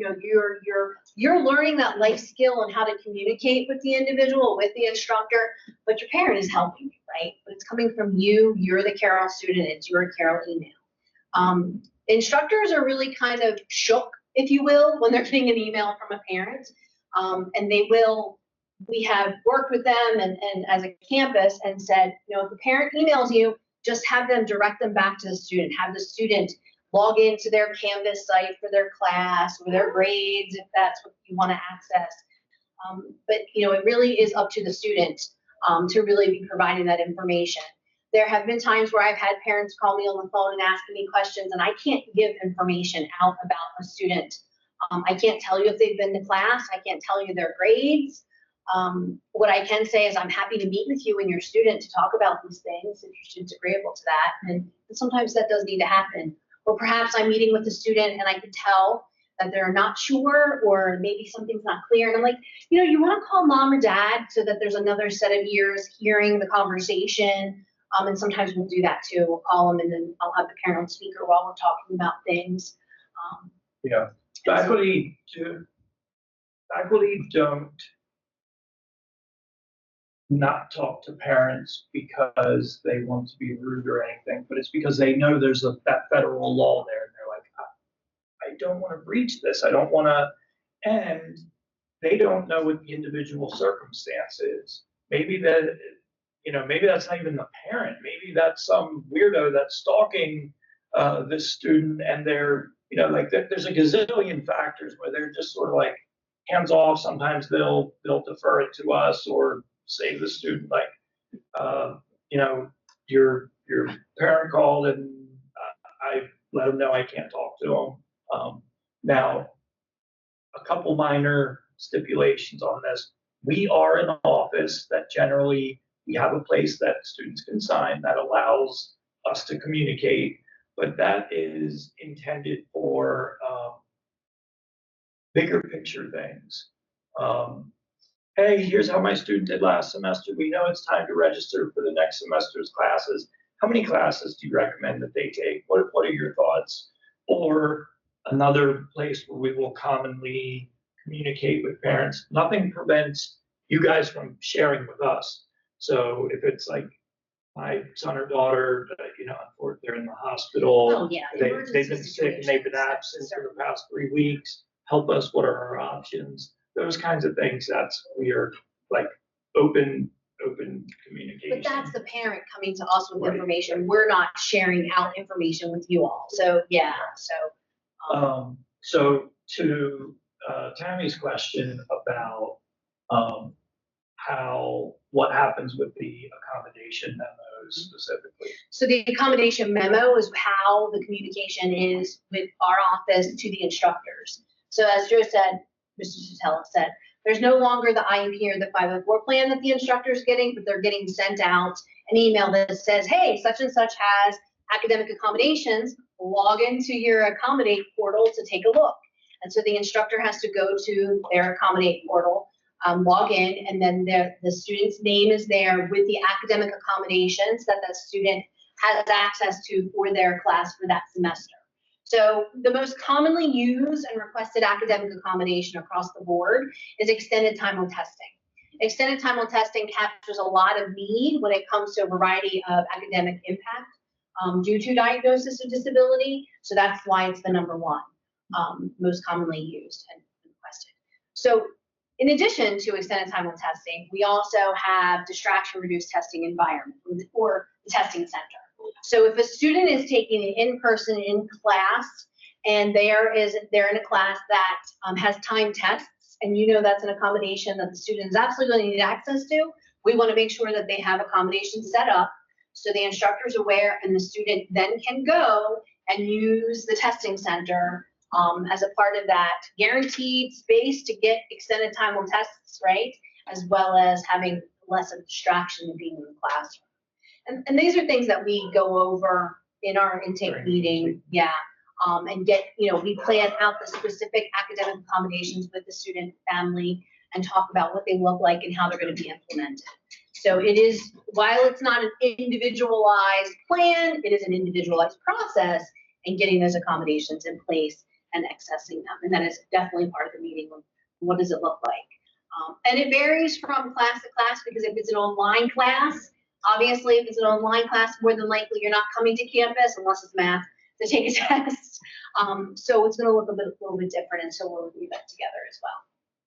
Speaker 1: you're learning that life skill and how to communicate with the individual, with the instructor, but your parent is helping you, right? But it's coming from you. You're the Carroll student. It's your Carroll email. Instructors are really kind of shook, if you will, when they're getting an email from a parent. And we have worked with them and as a campus and said, if the parent emails you, just have them direct them back to the student. Have the student log into their Canvas site for their class or their grades, if that's what you want to access. But it really is up to the student to really be providing that information. There have been times where I've had parents call me on the phone and asking me questions, and I can't give information out about a student. I can't tell you if they've been to class. I can't tell you their grades. What I can say is I'm happy to meet with you and your student to talk about these things if your student's agreeable to that. And sometimes that does need to happen. Or perhaps I'm meeting with the student and I can tell that they're not sure, or maybe something's not clear. And I'm like, you want to call mom or dad so that there's another set of ears hearing the conversation. And sometimes we'll do that too. We'll call them and then I'll have the parent on speaker while we're talking about things.
Speaker 2: Yeah, faculty don't not talk to parents because they want to be rude or anything, but it's because they know there's that federal law there, and they're like, I don't want to breach this. I don't want to, and they don't know what the individual circumstance is. Maybe that, maybe that's not even the parent. Maybe that's some weirdo that's stalking this student, and they're, there's a gazillion factors where they're just sort of like hands off. Sometimes they'll defer it to us or say to the student, like, your parent called and I let them know I can't talk to them. Now, a couple minor stipulations on this. We are an office that generally, we have a place that students can sign that allows us to communicate, but that is intended for bigger picture things. Hey, here's how my student did last semester. We know it's time to register for the next semester's classes. How many classes do you recommend that they take? What are your thoughts? Or another place where we will commonly communicate with parents. Nothing prevents you guys from sharing with us. So if it's like my son or daughter, they're in the hospital,
Speaker 1: Oh, yeah.
Speaker 2: they've been sick and they've been absent for the past 3 weeks, help us, what are our options? Those kinds of things, we are like open communication.
Speaker 1: But that's the parent coming to us with
Speaker 2: Right.
Speaker 1: information. We're not sharing out information with you all. So, yeah,
Speaker 2: So to Tammy's question about what happens with the accommodation memos specifically.
Speaker 1: So the accommodation memo is how the communication is with our office to the instructors. So as Joe said, Mr. Sotelo said, there's no longer the IEP or the 504 plan that the instructor's getting, but they're getting sent out an email that says, hey, such and such has academic accommodations, log into your accommodate portal to take a look. And so the instructor has to go to their accommodate portal, log in, and then the student's name is there with the academic accommodations that the student has access to for their class for that semester. So the most commonly used and requested academic accommodation across the board is extended time on testing. Extended time on testing captures a lot of need when it comes to a variety of academic impact due to diagnosis of disability. So that's why it's the number one most commonly used and requested. So in addition to extended time on testing, we also have distraction reduced testing environment or the testing center. So if a student is taking an in-person in class and they're in a class that has timed tests, and that's an accommodation that the student is absolutely going to need access to, we want to make sure that they have accommodations set up so the instructor is aware and the student then can go and use the testing center as a part of that guaranteed space to get extended time on tests, right? As well as having less of a distraction than being in the classroom. And these are things that we go over in our intake meeting, and get, we plan out the specific academic accommodations with the student family and talk about what they look like and how they're going to be implemented. So it is, while it's not an individualized plan, it is an individualized process in getting those accommodations in place and accessing them. And that is definitely part of the meeting. What does it look like? And it varies from class to class, because if it's an online class, obviously, if it's an online class, more than likely you're not coming to campus unless it's math to take a test. So it's going to look a little bit different, and so we'll review that together as well.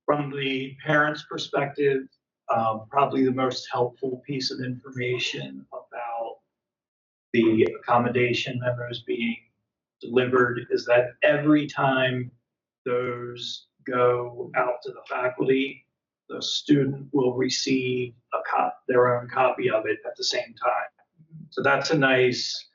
Speaker 2: From the parent's perspective, probably the most helpful piece of information about the accommodation memos being delivered is that every time those go out to the faculty, the student will receive their own copy of it at the same time. So that's a nice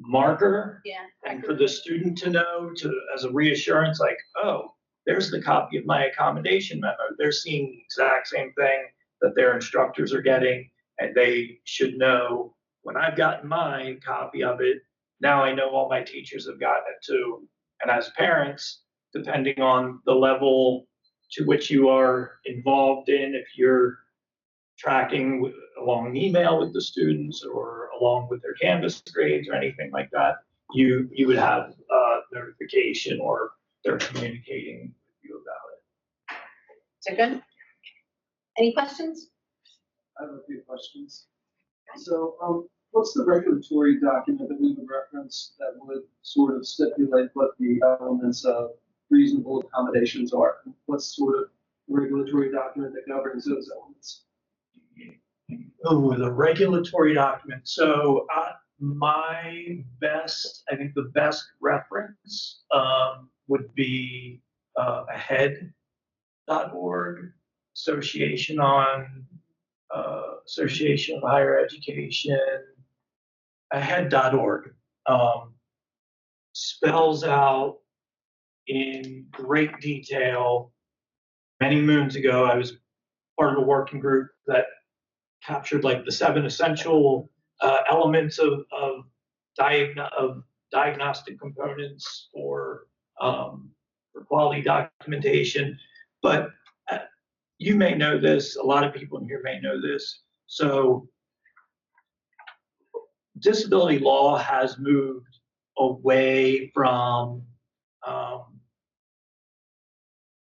Speaker 2: marker.
Speaker 1: Yeah.
Speaker 2: And for the student to know, as a reassurance, like, oh, there's the copy of my accommodation memo. They're seeing the exact same thing that their instructors are getting, and they should know when I've gotten my copy of it, now I know all my teachers have gotten it too. And as parents, depending on the level to which you are involved in, if you're tracking along email with the students or along with their Canvas grades or anything like that, you would have notification or they're communicating with you about it.
Speaker 1: So good. Any questions?
Speaker 5: I have a few questions. So, what's the regulatory document that we would reference that would sort of stipulate what the elements of reasonable accommodations are? What's sort of regulatory document that governs those elements?
Speaker 2: Oh, the regulatory document. So my best, I think the best reference would be ahead.org, Association of Higher Education, ahead.org. Spells out in great detail. Many moons ago, I was part of a working group that captured like the 7 essential elements of diagnostic components for quality documentation. But you may know this, a lot of people in here may know this. So disability law has moved away from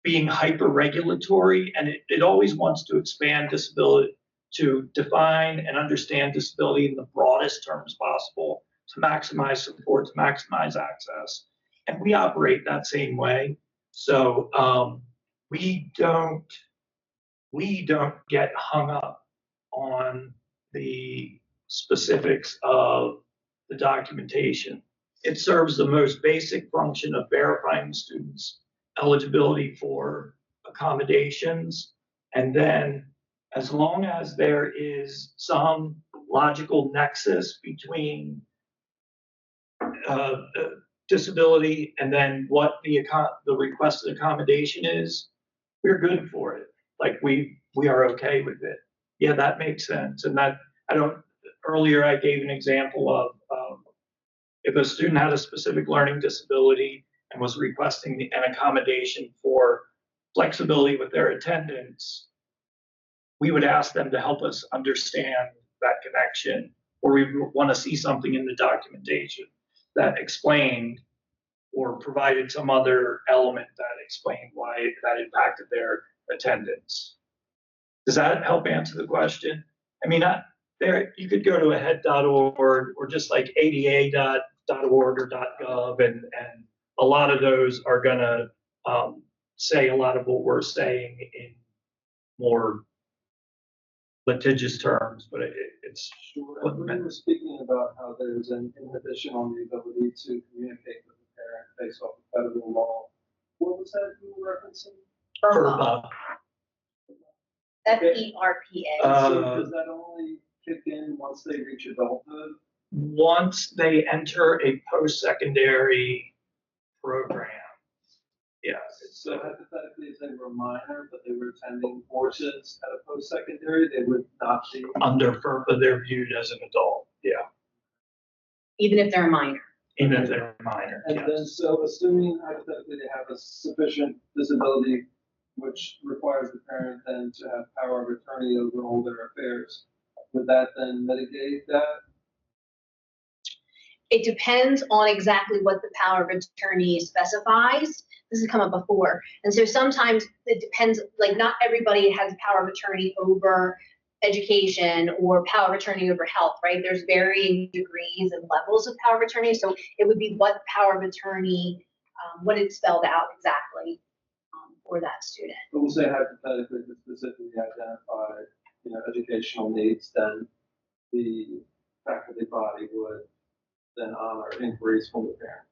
Speaker 2: being hyper-regulatory, and it always wants to expand disability, to define and understand disability in the broadest terms possible, to maximize support, to maximize access. And we operate that same way. So we don't get hung up on the specifics of the documentation. It serves the most basic function of verifying the student's eligibility for accommodations. And then as long as there is some logical nexus between disability and then what the requested accommodation is, we're good for it. Like we are okay with it. Yeah, that makes sense. And that earlier I gave an example of if a student had a specific learning disability and was requesting an accommodation for flexibility with their attendance, we would ask them to help us understand that connection, or we want to see something in the documentation that explained or provided some other element that explained why that impacted their attendance. Does that help answer the question? I mean, you could go to ahead.org or just like ada.org or .gov, and a lot of those are going to say a lot of what we're saying in more litigious terms, but it's
Speaker 5: sure. And we were speaking about how there's an inhibition on the ability to communicate with the parent based off of federal law. What was that you were referencing?
Speaker 2: FERPA.
Speaker 1: FERPA.
Speaker 5: So does that only kick in once they reach adulthood?
Speaker 2: Once they enter a post-secondary program. Yeah.
Speaker 5: So hypothetically, if they were minor, but they were attending courses at a post-secondary, they would not be.
Speaker 2: Under FERPA, they're viewed as an adult. Yeah.
Speaker 1: Even if they're a minor.
Speaker 2: Even if they're minor.
Speaker 5: And
Speaker 2: Yes.
Speaker 5: then, so assuming hypothetically they have a sufficient disability, which requires the parent then to have power of attorney over all their affairs, would that then mitigate that?
Speaker 1: It depends on exactly what the power of attorney specifies. This has come up before. And so sometimes it depends, like not everybody has power of attorney over education or power of attorney over health, right? There's varying degrees and levels of power of attorney. So it would be what power of attorney, what it's spelled out exactly for that student.
Speaker 5: But we'll say hypothetically to specifically identify, educational needs, then the faculty body would then honor inquiries from the parent.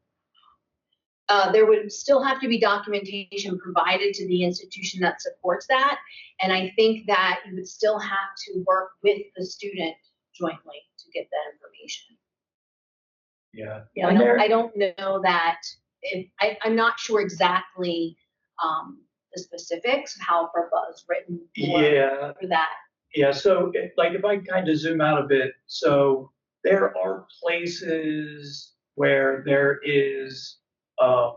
Speaker 1: There would still have to be documentation provided to the institution that supports that. And I think that you would still have to work with the student jointly to get that information.
Speaker 2: Yeah.
Speaker 1: Yeah, I don't know that, I'm not sure exactly the specifics of how FERPA is written for that.
Speaker 2: Yeah, so like if I kind of zoom out a bit, so there are places where there is a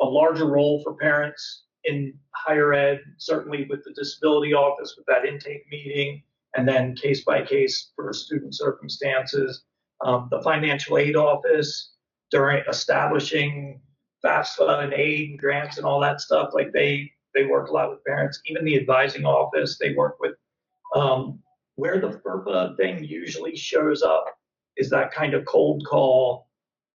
Speaker 2: larger role for parents in higher ed, certainly with the disability office, with that intake meeting, and then case by case for student circumstances. The financial aid office during establishing FAFSA and aid and grants and all that stuff, like they work a lot with parents. Even the advising office, they work with. Where the FERPA thing usually shows up is that kind of cold call,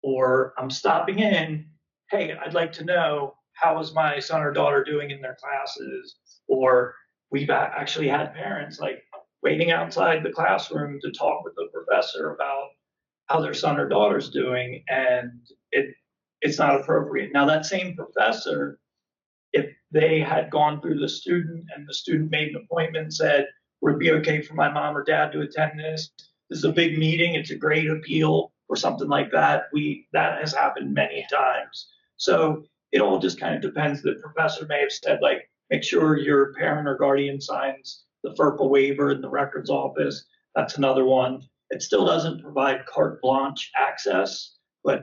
Speaker 2: or I'm stopping in, hey, I'd like to know how is my son or daughter doing in their classes, or we've actually had parents like waiting outside the classroom to talk with the professor about how their son or daughter's doing, and it's not appropriate. Now that same professor, if they had gone through the student and the student made an appointment and said, would it be okay for my mom or dad to attend this? This is a big meeting, it's a great appeal, or something like that. That has happened many times. So it all just kind of depends. The professor may have said, like, make sure your parent or guardian signs the FERPA waiver in the records office. That's another one. It still doesn't provide carte blanche access, but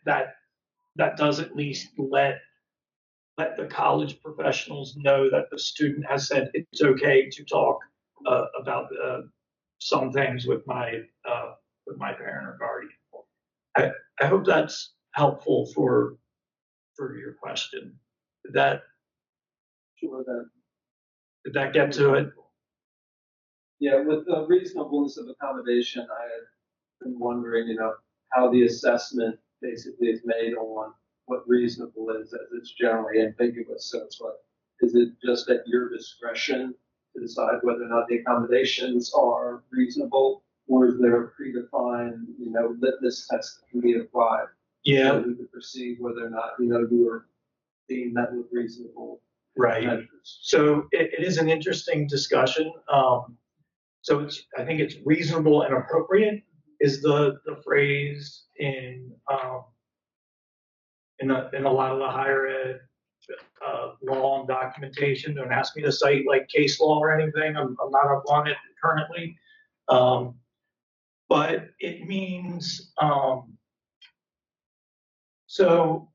Speaker 2: that does at least let the college professionals know that the student has said it's okay to talk about some things with my parent or guardian. I hope that's helpful for your question. Did that get to it?
Speaker 5: Yeah, with the reasonableness of accommodation, I had been wondering, how the assessment basically is made on what reasonable is, as it's generally ambiguous. So it's like, is it just at your discretion to decide whether or not the accommodations are reasonable, or is there a predefined, litmus test that can be applied?
Speaker 2: Yeah.
Speaker 5: So we could perceive whether or not, you are being met with reasonable
Speaker 2: right
Speaker 5: measures.
Speaker 2: So it is an interesting discussion. So I think it's reasonable and appropriate is the phrase in a lot of the higher ed law and documentation. Don't ask me to cite like case law or anything. I'm not up on it currently. But it means, so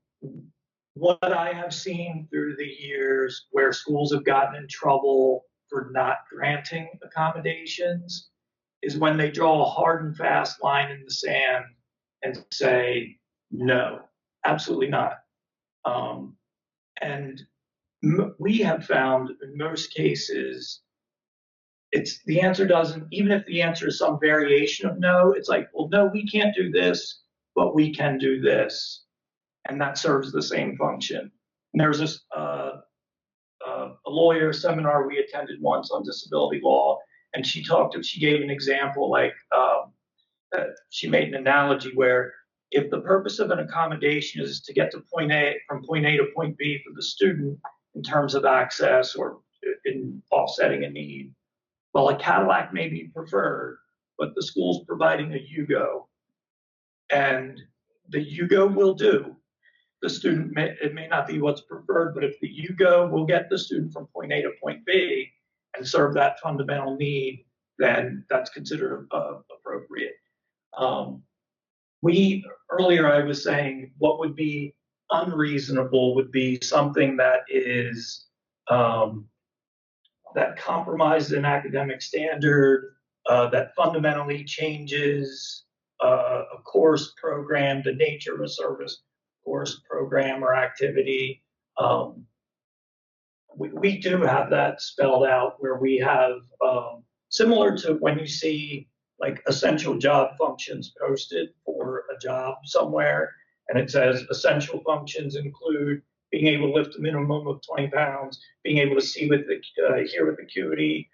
Speaker 2: what I have seen through the years where schools have gotten in trouble for not granting accommodations is when they draw a hard and fast line in the sand and say, no, absolutely not. And we have found in most cases, it's the answer doesn't, even if the answer is some variation of no, it's like, well, no, we can't do this, but we can do this. And that serves the same function. And there was this a lawyer seminar we attended once on disability law, and she gave an example, like she made an analogy where if the purpose of an accommodation is to get to from point A to point B for the student in terms of access or in offsetting a need, well, a Cadillac may be preferred, but the school's providing a Yugo, and the Yugo will do. The student it may not be what's preferred, but if the Yugo will get the student from point A to point B and serve that fundamental need, then that's considered appropriate. Earlier I was saying what would be unreasonable would be something that is that compromises an academic standard, that fundamentally changes a course program, the nature of a service course program or activity. We do have that spelled out where we have, similar to when you see like essential job functions posted for a job somewhere, and it says essential functions include being able to lift a minimum of 20 pounds, being able to see with hear with acuity,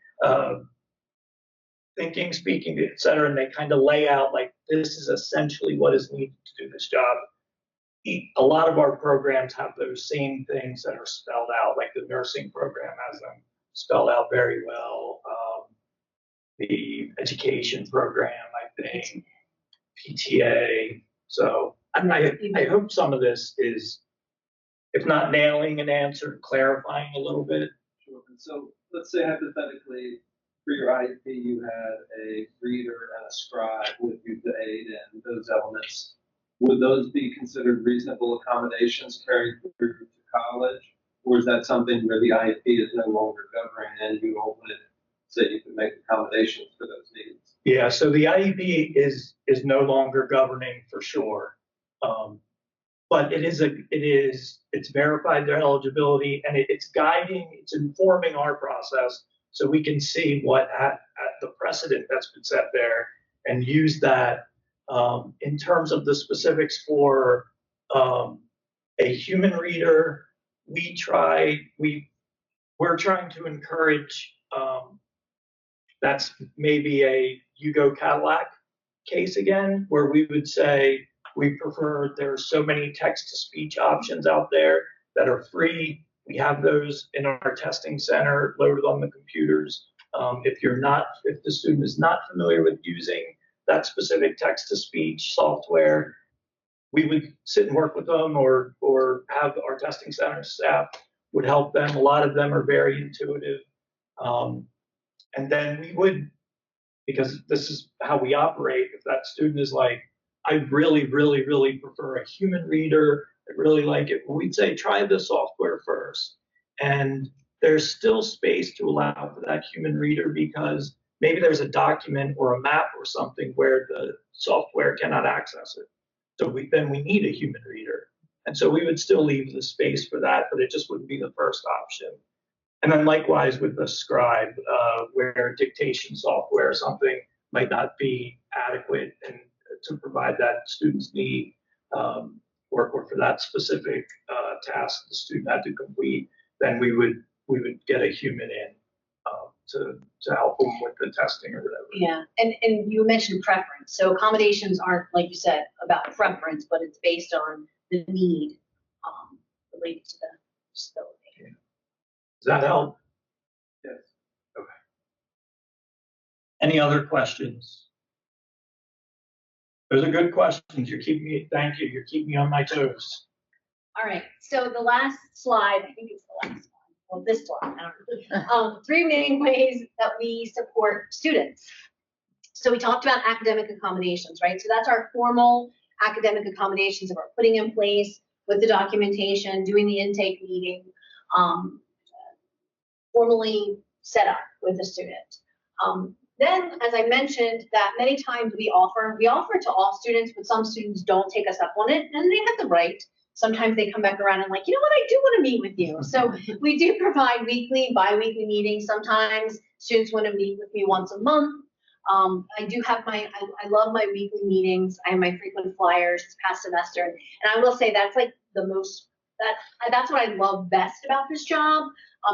Speaker 2: thinking, speaking, et cetera, and they kind of lay out like this is essentially what is needed to do this job. A lot of our programs have those same things that are spelled out, like the nursing program has them spelled out very well. the education program, I think, PTA. So I hope some of this is, if not nailing an answer, clarifying a little bit.
Speaker 5: Sure. And so let's say hypothetically, for your IEP, you had a reader and a scribe with you to aid in those elements. Would those be considered reasonable accommodations carried through to college? Or is that something where the IEP is no longer governing and you open it so you can make accommodations for those needs?
Speaker 2: Yeah, so the IEP is no longer governing for sure. But it's verified their eligibility, and it's guiding, it's informing our process, so we can see what at the precedent that's been set there and use that in terms of the specifics for a human reader. We're trying to encourage, that's maybe a Hugo Cadillac case again, where we would say we prefer, there are so many text-to-speech options out there that are free. We have those in our testing center loaded on the computers. If the student is not familiar with using that specific text-to-speech software, we would sit and work with them, or have our testing center staff would help them. A lot of them are very intuitive. And then we would, because this is how we operate, if that student is like, I really, really, really prefer a human reader, I really like it, we'd say, try this software first. And there's still space to allow for that human reader, because maybe there's a document or a map or something where the software cannot access it. So we need a human reader. And so we would still leave the space for that, but it just wouldn't be the first option. And then likewise with the scribe, where dictation software or something might not be adequate and to provide that student's need, or for that specific task the student had to complete, then we would get a human in to help them with the testing or whatever.
Speaker 1: Yeah, and you mentioned preference. So accommodations aren't, like you said, about preference, but it's based on the need related to the disability.
Speaker 2: Yeah. Does that help?
Speaker 5: Yes.
Speaker 2: Okay. Any other questions? Those are good questions. Thank you. You're keeping me on my toes.
Speaker 1: All right, so the last slide, I think it's the last one. Well, this slide, I don't know. 3 main ways that we support students. So we talked about academic accommodations, right? So that's our formal academic accommodations that we're putting in place with the documentation, doing the intake meeting, formally set up with the student. Then, as I mentioned, that many times we offer to all students, but some students don't take us up on it, and they have the right. Sometimes they come back around and like, you know what, I do want to meet with you. So we do provide weekly, bi-weekly meetings. Sometimes students want to meet with me once a month. I do have I love my weekly meetings. I have my frequent flyers this past semester. And I will say that's like that's what I love best about this job,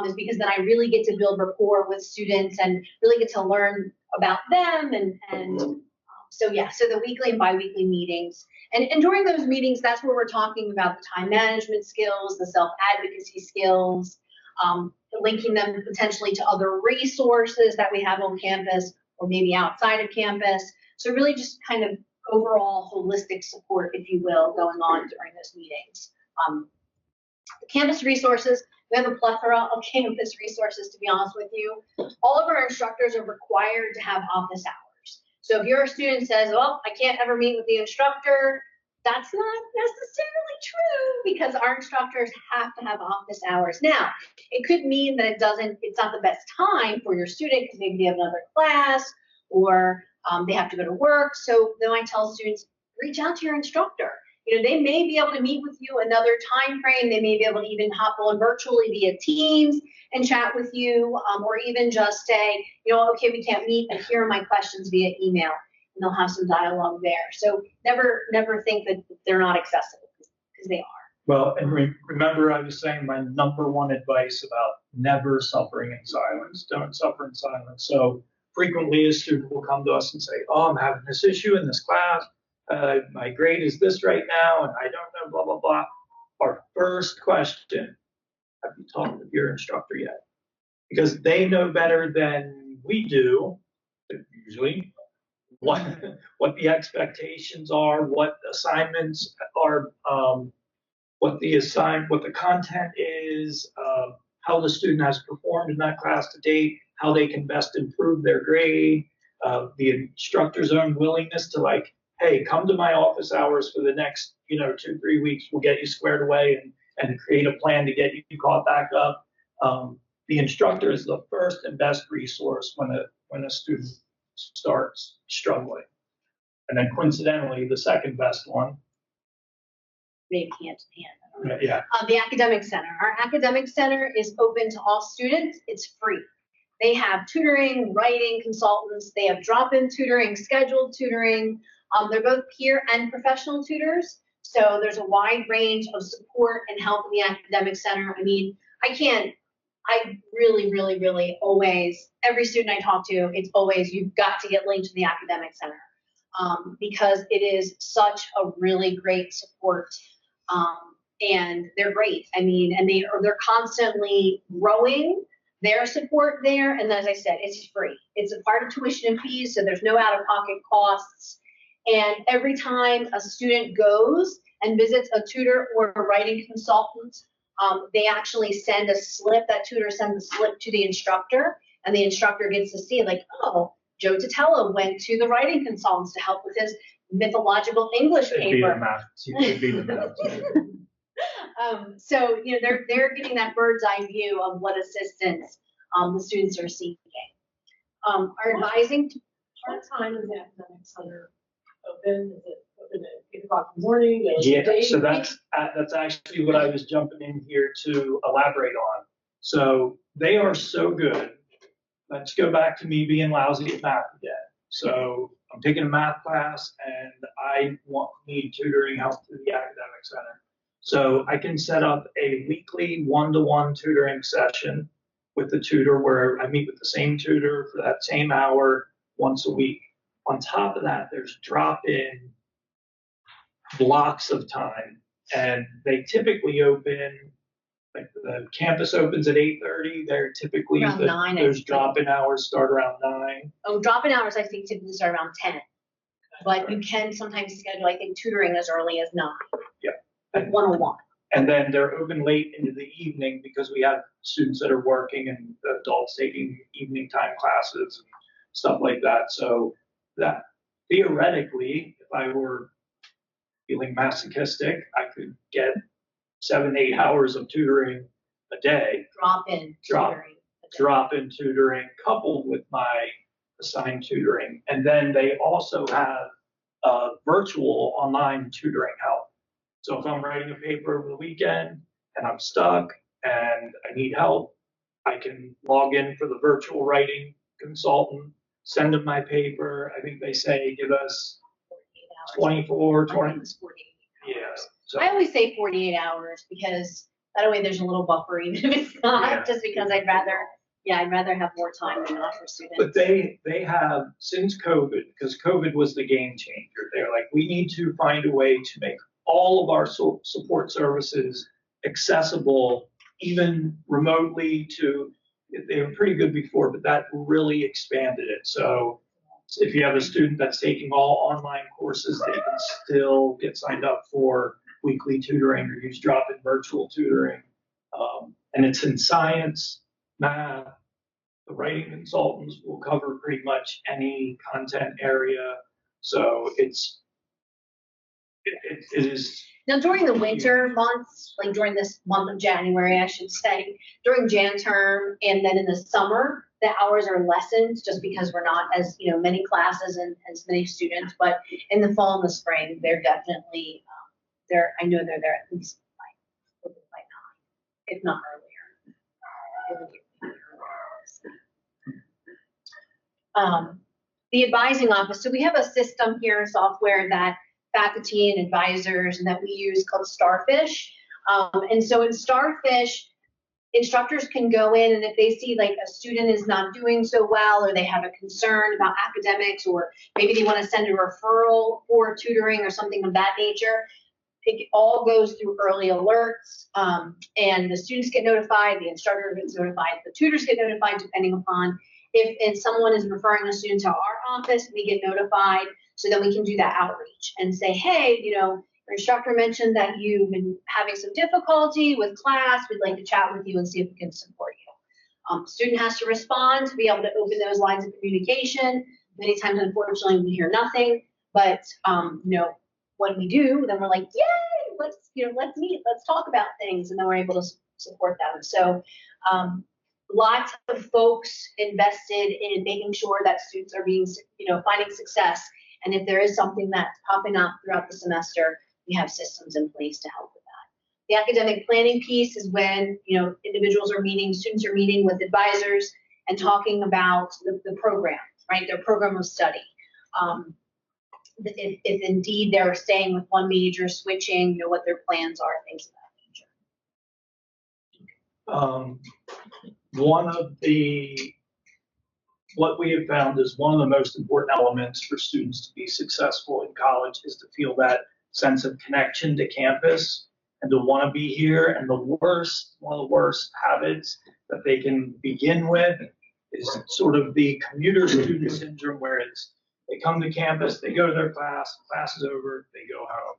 Speaker 1: is because then I really get to build rapport with students and really get to learn about them. So the weekly and bi-weekly meetings. And during those meetings, that's where we're talking about the time management skills, the self-advocacy skills, linking them potentially to other resources that we have on campus or maybe outside of campus. So really just kind of overall holistic support, if you will, going on during those meetings. The campus resources, we have a plethora of campus resources, to be honest with you. All of our instructors are required to have office hours. So if your student says, well, I can't ever meet with the instructor, that's not necessarily true, because our instructors have to have office hours. Now, it could mean that it's not the best time for your student because maybe they have another class or they have to go to work. So then I tell students, reach out to your instructor. They may be able to meet with you another time frame. They may be able to even hop on virtually via Teams and chat with you, or even just say, okay, we can't meet, but here are my questions via email, and they'll have some dialogue there. So never think that they're not accessible, because they are.
Speaker 2: Well, and remember, I was saying my number one advice about never suffering in silence. Don't suffer in silence. So frequently a student will come to us and say, oh, I'm having this issue in this class. My grade is this right now, and I don't know, blah, blah, blah. Our first question, have you talked with your instructor yet? Because they know better than we do usually, what the expectations are, what assignments are, what the content is, how the student has performed in that class to date, how they can best improve their grade, the instructor's own willingness to like, hey, come to my office hours for the next, 2-3 weeks. We'll get you squared away and create a plan to get you caught back up. The instructor is the first and best resource when a student starts struggling. And then coincidentally, the second best one.
Speaker 1: Maybe hand in hand.
Speaker 2: Yeah.
Speaker 1: The Academic Center. Our Academic Center is open to all students. It's free. They have tutoring, writing consultants. They have drop-in tutoring, scheduled tutoring. They're both peer and professional tutors. So there's a wide range of support and help in the Academic Center. I mean, I really, really, really always, every student I talk to, it's always, you've got to get linked to the Academic Center because it is such a really great support. And they're great. I mean, and they're constantly growing their support there. And as I said, it's free. It's a part of tuition and fees, so there's no out-of-pocket costs. And every time a student goes and visits a tutor or a writing consultant, they actually send a slip, that tutor sends a slip to the instructor, and the instructor gets to see like, oh, Joe Totella went to the writing consultants to help with his mythological English paper.
Speaker 2: It'd be the math.
Speaker 1: So, they're getting that bird's eye view of what assistance the students are seeking. Our advising.
Speaker 6: What time is the Academic Center open? Is it open at 8 o'clock in the morning?
Speaker 2: Yeah, so that's actually what I was jumping in here to elaborate on. So they are so good. Let's go back to me being lousy at math again. So I'm taking a math class and I need tutoring help through the Academic Center. So I can set up a weekly one-to-one tutoring session with the tutor where I meet with the same tutor for that same hour once a week. On top of that, there's drop-in blocks of time, and they typically open, like the campus opens at 8:30. They're typically,
Speaker 1: Around 9,
Speaker 2: there's drop-in hours start around 9.
Speaker 1: Oh, drop-in hours, I think typically start around 10. But you can sometimes schedule, I think, tutoring as early as 9.
Speaker 2: Yeah.
Speaker 1: Like 101.
Speaker 2: And then they're open late into the evening because we have students that are working and adults taking evening time classes and stuff like that. So that theoretically, if I were feeling masochistic, I could get 7-8 hours of tutoring a day.
Speaker 1: Drop-in tutoring.
Speaker 2: Drop-in tutoring coupled with my assigned tutoring. And then they also have virtual online tutoring help. So if I'm writing a paper over the weekend and I'm stuck and I need help, I can log in for the virtual writing consultant, send them my paper. I think they say give us 24, 20.
Speaker 1: 48
Speaker 2: Yeah. So,
Speaker 1: I always say 48 hours because that way there's a little buffer even if it's not, just because I'd rather have more time than not for students.
Speaker 2: but they have, since COVID, because COVID was the game changer, they're like, we need to find a way to make all of our support services accessible, even remotely to, they were pretty good before, but that really expanded it. So if you have a student that's taking all online courses, they can still get signed up for weekly tutoring or use drop-in virtual tutoring. And it's in science, math. The writing consultants will cover pretty much any content area. So it is.
Speaker 1: Now during the winter months, like during this month of January, I should say, during Jan term and then in the summer, the hours are lessened just because we're not as, many classes and as many students. But in the fall and the spring, they're definitely I know they're there at least by 9, if not earlier. The advising office. So we have a system here, software that faculty and advisors and that we use called Starfish. And so in Starfish, instructors can go in and if they see like a student is not doing so well or they have a concern about academics or maybe they want to send a referral for tutoring or something of that nature, it all goes through early alerts and the students get notified, the instructor gets notified, the tutors get notified depending upon, if someone is referring a student to our office, we get notified, so then we can do that outreach and say, hey, your instructor mentioned that you've been having some difficulty with class. We'd like to chat with you and see if we can support you. Student has to respond to be able to open those lines of communication. Many times, unfortunately, we hear nothing, but when we do, then we're like, yay, let's meet, let's talk about things, and then we're able to support them. So lots of folks invested in making sure that students are being, finding success. And if there is something that's popping up throughout the semester, we have systems in place to help with that. The academic planning piece is when, individuals are meeting, students are meeting with advisors and talking about the program, right? Their program of study. If indeed they're staying with one major, switching, what their plans are, things of that nature.
Speaker 2: What we have found is one of the most important elements for students to be successful in college is to feel that sense of connection to campus and to want to be here. And one of the worst habits that they can begin with is sort of the commuter student syndrome, where they come to campus, they go to their class is over, they go home.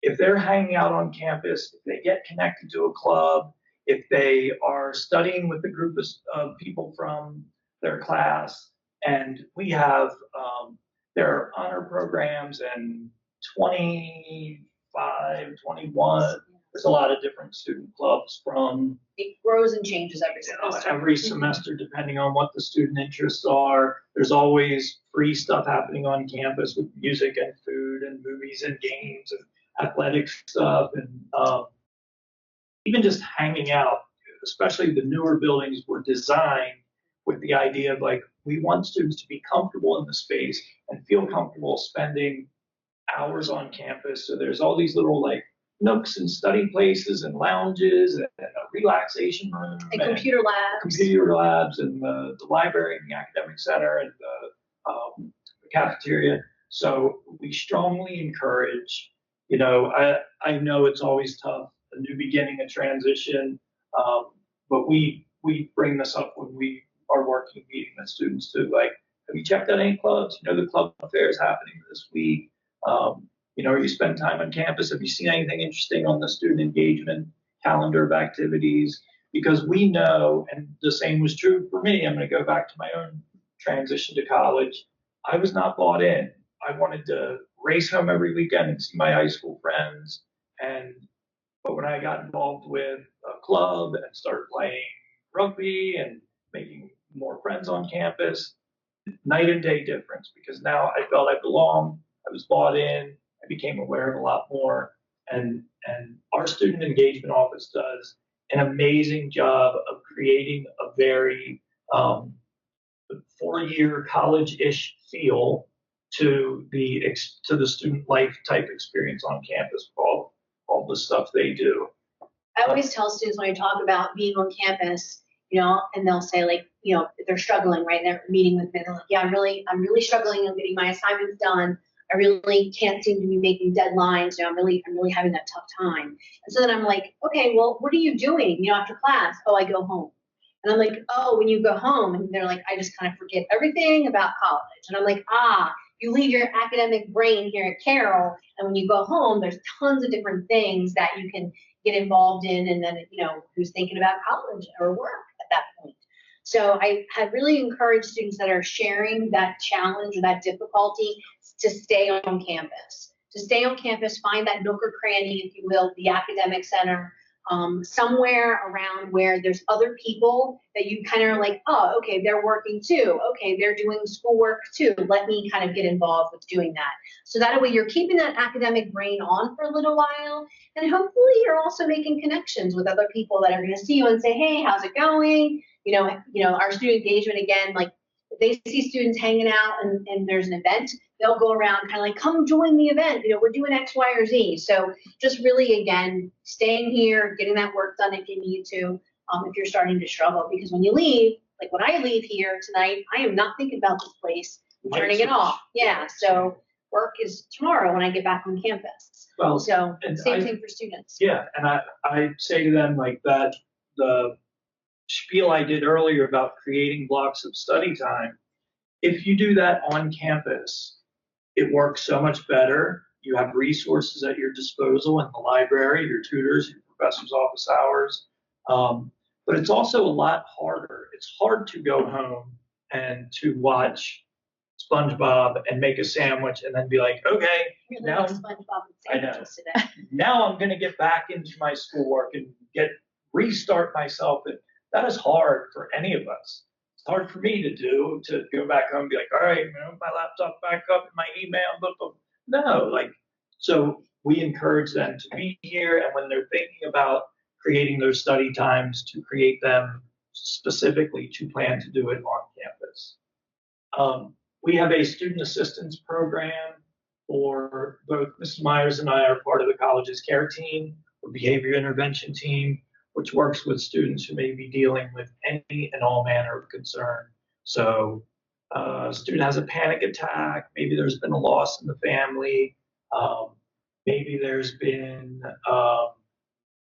Speaker 2: If they're hanging out on campus, if they get connected to a club, if they are studying with a group of people from their class, and we have their honor programs and 25, 21, there's a lot of different student clubs from.
Speaker 1: It grows and changes every semester.
Speaker 2: Depending on what the student interests are. There's always free stuff happening on campus with music and food and movies and games and athletic stuff, and even just hanging out. Especially the newer buildings were designed with the idea of we want students to be comfortable in the space and feel comfortable spending hours on campus. So there's all these little nooks and study places and lounges and a relaxation room
Speaker 1: and computer
Speaker 2: labs and the library and the academic center and the cafeteria. So we strongly encourage, I know it's always tough, a new beginning, a transition, but we bring this up when we are working, meeting with students too. Have you checked out any clubs? The club fair is happening this week. You spend time on campus. Have you seen anything interesting on the student engagement calendar of activities? Because we know, and the same was true for me, I'm going to go back to my own transition to college. I was not bought in. I wanted to race home every weekend and see my high school friends. But when I got involved with a club and started playing rugby and making more friends on campus, night and day difference, because now I felt I belonged, I was bought in, I became aware of a lot more. And our student engagement office does an amazing job of creating a very 4-year college-ish feel to the student life type experience on campus with all the stuff they do.
Speaker 1: I always tell students when I talk about being on campus, and they'll say if they're struggling, right? They're meeting with me, they're like, yeah, I'm really struggling. I'm getting my assignments done. I really can't seem to be making deadlines. I'm really having that tough time. And so then I'm like, okay, well, what are you doing? After class? Oh, I go home. And I'm like, oh, when you go home, and they're like, I just kind of forget everything about college. And I'm like, you leave your academic brain here at Carroll, and when you go home, there's tons of different things that you can get involved in, and then, who's thinking about college or work at that point. So I have really encouraged students that are sharing that challenge or that difficulty to stay on campus. To stay on campus, find that nook or cranny, if you will, the academic center, somewhere around where there's other people that you kind of are like, oh, okay, they're working too. Okay, they're doing schoolwork too. Let me kind of get involved with doing that. So that way you're keeping that academic brain on for a little while, and hopefully you're also making connections with other people that are going to see you and say, hey, how's it going? Our student engagement, again, if they see students hanging out and there's an event, they'll go around kind of come join the event. We're doing X, Y, or Z. So just really, again, staying here, getting that work done if you need to, if you're starting to struggle. Because when you leave, when I leave here tonight, I am not thinking about this place. I'm turning it off. Yeah. So work is tomorrow when I get back on campus.
Speaker 2: Well,
Speaker 1: so same thing for students.
Speaker 2: Yeah. And I say to them that spiel I did earlier about creating blocks of study time, if you do that on campus, it works so much better. You have resources at your disposal in the library, your tutors, your professor's office hours. But it's also a lot harder. It's hard to go home and to watch SpongeBob and make a sandwich and then be like, okay,
Speaker 1: Really
Speaker 2: now
Speaker 1: like SpongeBob and
Speaker 2: I know.
Speaker 1: sandwiches today.
Speaker 2: now I'm going to get back into my schoolwork and restart myself. And that is hard for any of us. It's hard for me to do, to go back home and be like, all right, my laptop back up and my email, blah, blah. No, like, so we encourage them to be here. And when they're thinking about creating those study times, to create them specifically to plan to do it on campus. We have a student assistance program for both Mrs. Myers and I are part of the college's care team or behavior intervention team, which works with students who may be dealing with any and all manner of concern. So a student has a panic attack, maybe there's been a loss in the family, maybe there's been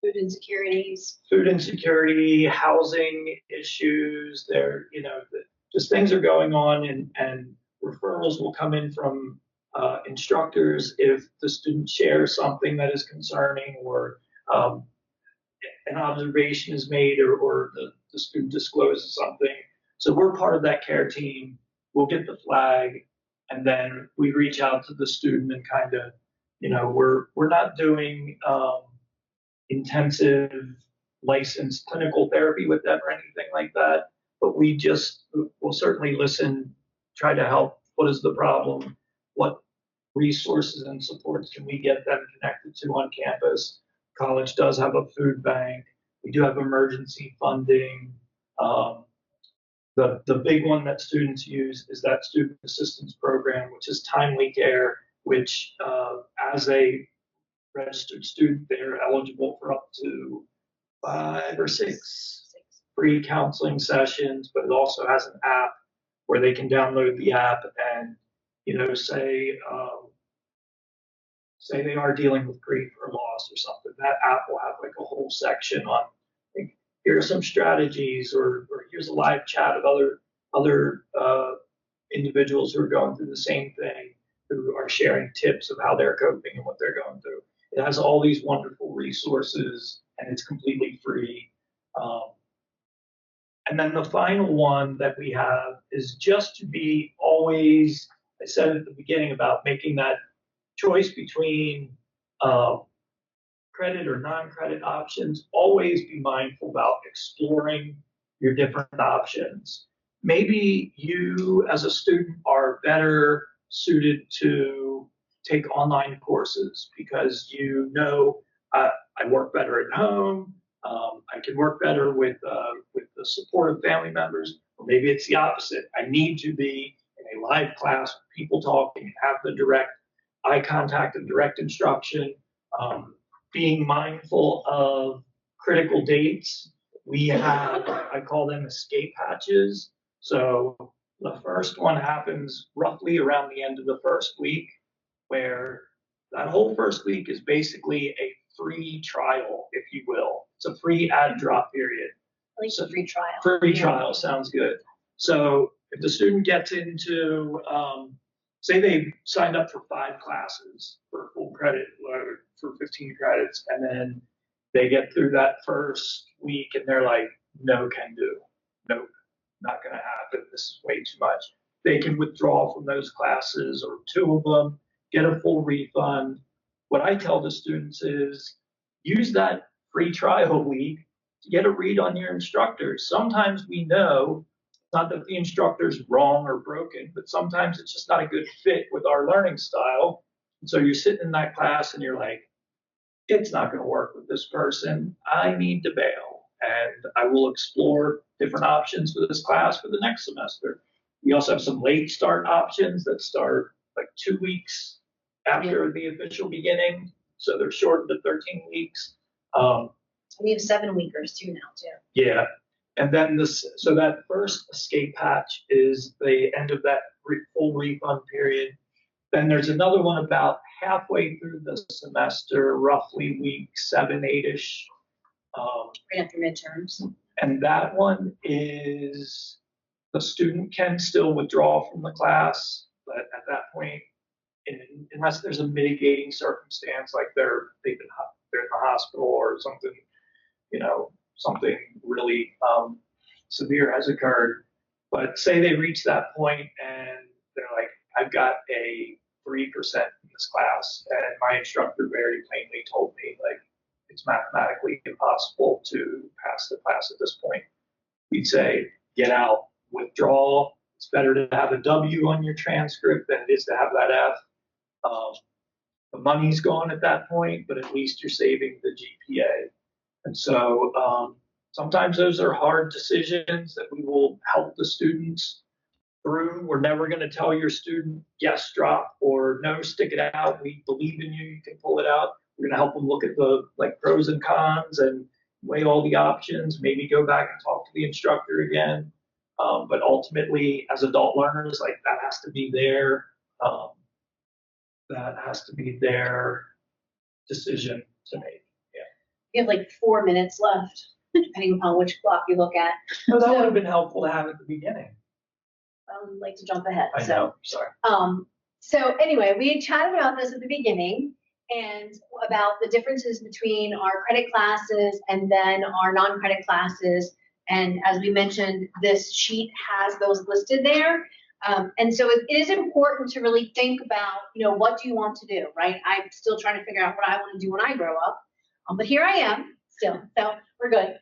Speaker 1: Food insecurities.
Speaker 2: food insecurity, housing issues, just things are going on and referrals will come in from instructors if the student shares something that is concerning or an observation is made or the student discloses something. So we're part of that care team. We'll get the flag and then we reach out to the student and kind of, we're not doing intensive licensed clinical therapy with them or anything like that, but we'll certainly listen, try to help. What is the problem? What resources and supports can we get them connected to on campus? College does have a food bank. We do have emergency funding. The big one that students use is that student assistance program, which is timely care, which as a registered student, they're eligible for up to 5 or 6 free counseling sessions, but it also has an app where they can download the app and, say they are dealing with grief or loss or something. That app will have like a whole section on, like, here are some strategies or here's a live chat of other individuals who are going through the same thing, who are sharing tips of how they're coping and what they're going through. It has all these wonderful resources and it's completely free. And then the final one that we have is just to be always, I said at the beginning about making that choice between credit or non-credit options, always be mindful about exploring your different options. Maybe you as a student are better suited to take online courses because I work better at home. I can work better with the support of family members, or maybe it's the opposite. I need to be in a live class with people talking and have the direct eye contact and direct instruction. Being mindful of critical dates. We have, I call them escape hatches. So the first one happens roughly around the end of the first week, where that whole first week is basically a free trial, if you will. It's a free add drop period.
Speaker 1: At least a free trial.
Speaker 2: Free trial sounds good. So if the student gets into, say they signed up for 5 classes for full credit or for 15 credits, and then they get through that first week and they're like, no can do. Nope, not going to happen. This is way too much. They can withdraw from those classes or 2 of them, get a full refund. What I tell the students is use that free trial week to get a read on your instructors. Sometimes we know, not that the instructor's wrong or broken, but sometimes it's just not a good fit with our learning style. And so you're sitting in that class and you're like, it's not going to work with this person. I need to bail. And I will explore different options for this class for the next semester. We also have some late start options that start like 2 weeks after the official beginning. So they're shortened to 13 weeks.
Speaker 1: We have 7-weekers too now too.
Speaker 2: Yeah. And then so that first escape hatch is the end of that full refund period. Then there's another one about halfway through the semester, roughly week 7, 8-ish.
Speaker 1: Right after midterms.
Speaker 2: And that one is the student can still withdraw from the class, but at that point, unless there's a mitigating circumstance, like they're in the hospital or something, something really severe has occurred. But say they reach that point and they're like, I've got a 3% in this class, and my instructor very plainly told me, like, it's mathematically impossible to pass the class at this point. We'd say, get out, withdraw. It's better to have a W on your transcript than it is to have that F. The money's gone at that point, but at least you're saving the GPA. And so sometimes those are hard decisions that we will help the students through. We're never going to tell your student, yes, drop, or no, stick it out. We believe in you. You can pull it out. We're going to help them look at the pros and cons and weigh all the options, maybe go back and talk to the instructor again. But ultimately, as adult learners, that has to be their decision to make. Yeah.
Speaker 1: You have 4 minutes left, depending upon which clock you look at.
Speaker 2: So that would have been helpful to have at the beginning.
Speaker 1: I would like to jump ahead.
Speaker 2: I know, sorry.
Speaker 1: So anyway, we chatted about this at the beginning and about the differences between our credit classes and then our non-credit classes. And as we mentioned, this sheet has those listed there. And so it is important to really think about, what do you want to do, right? I'm still trying to figure out what I want to do when I grow up. But here I am still, so we're good.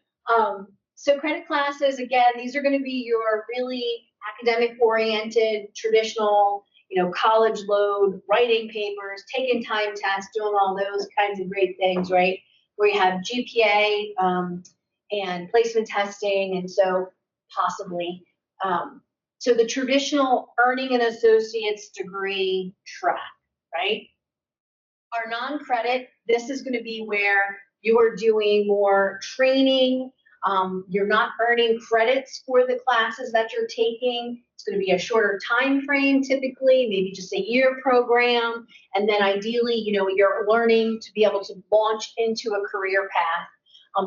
Speaker 1: So credit classes, again, these are going to be your really academic oriented, traditional, college load, writing papers, taking time tests, doing all those kinds of great things, right? Where you have GPA and placement testing, and so possibly. So the traditional earning an associate's degree track, right? Our non-credit, this is going to be where you are doing more training. You're not earning credits for the classes that you're taking. It's going to be a shorter time frame, typically, maybe just a year program. And then ideally, you're learning to be able to launch into a career path,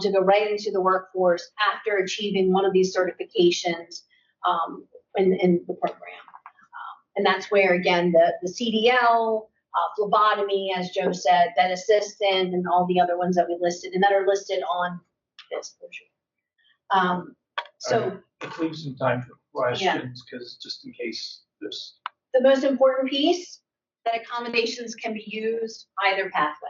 Speaker 1: to go right into the workforce after achieving one of these certifications in the program. And that's where, again, the CDL, phlebotomy, as Joe said, that assistant, and all the other ones that we listed and that are listed on this portion. So
Speaker 2: let's leave some time for questions, because just in case there's.
Speaker 1: The most important piece, that accommodations can be used either pathway.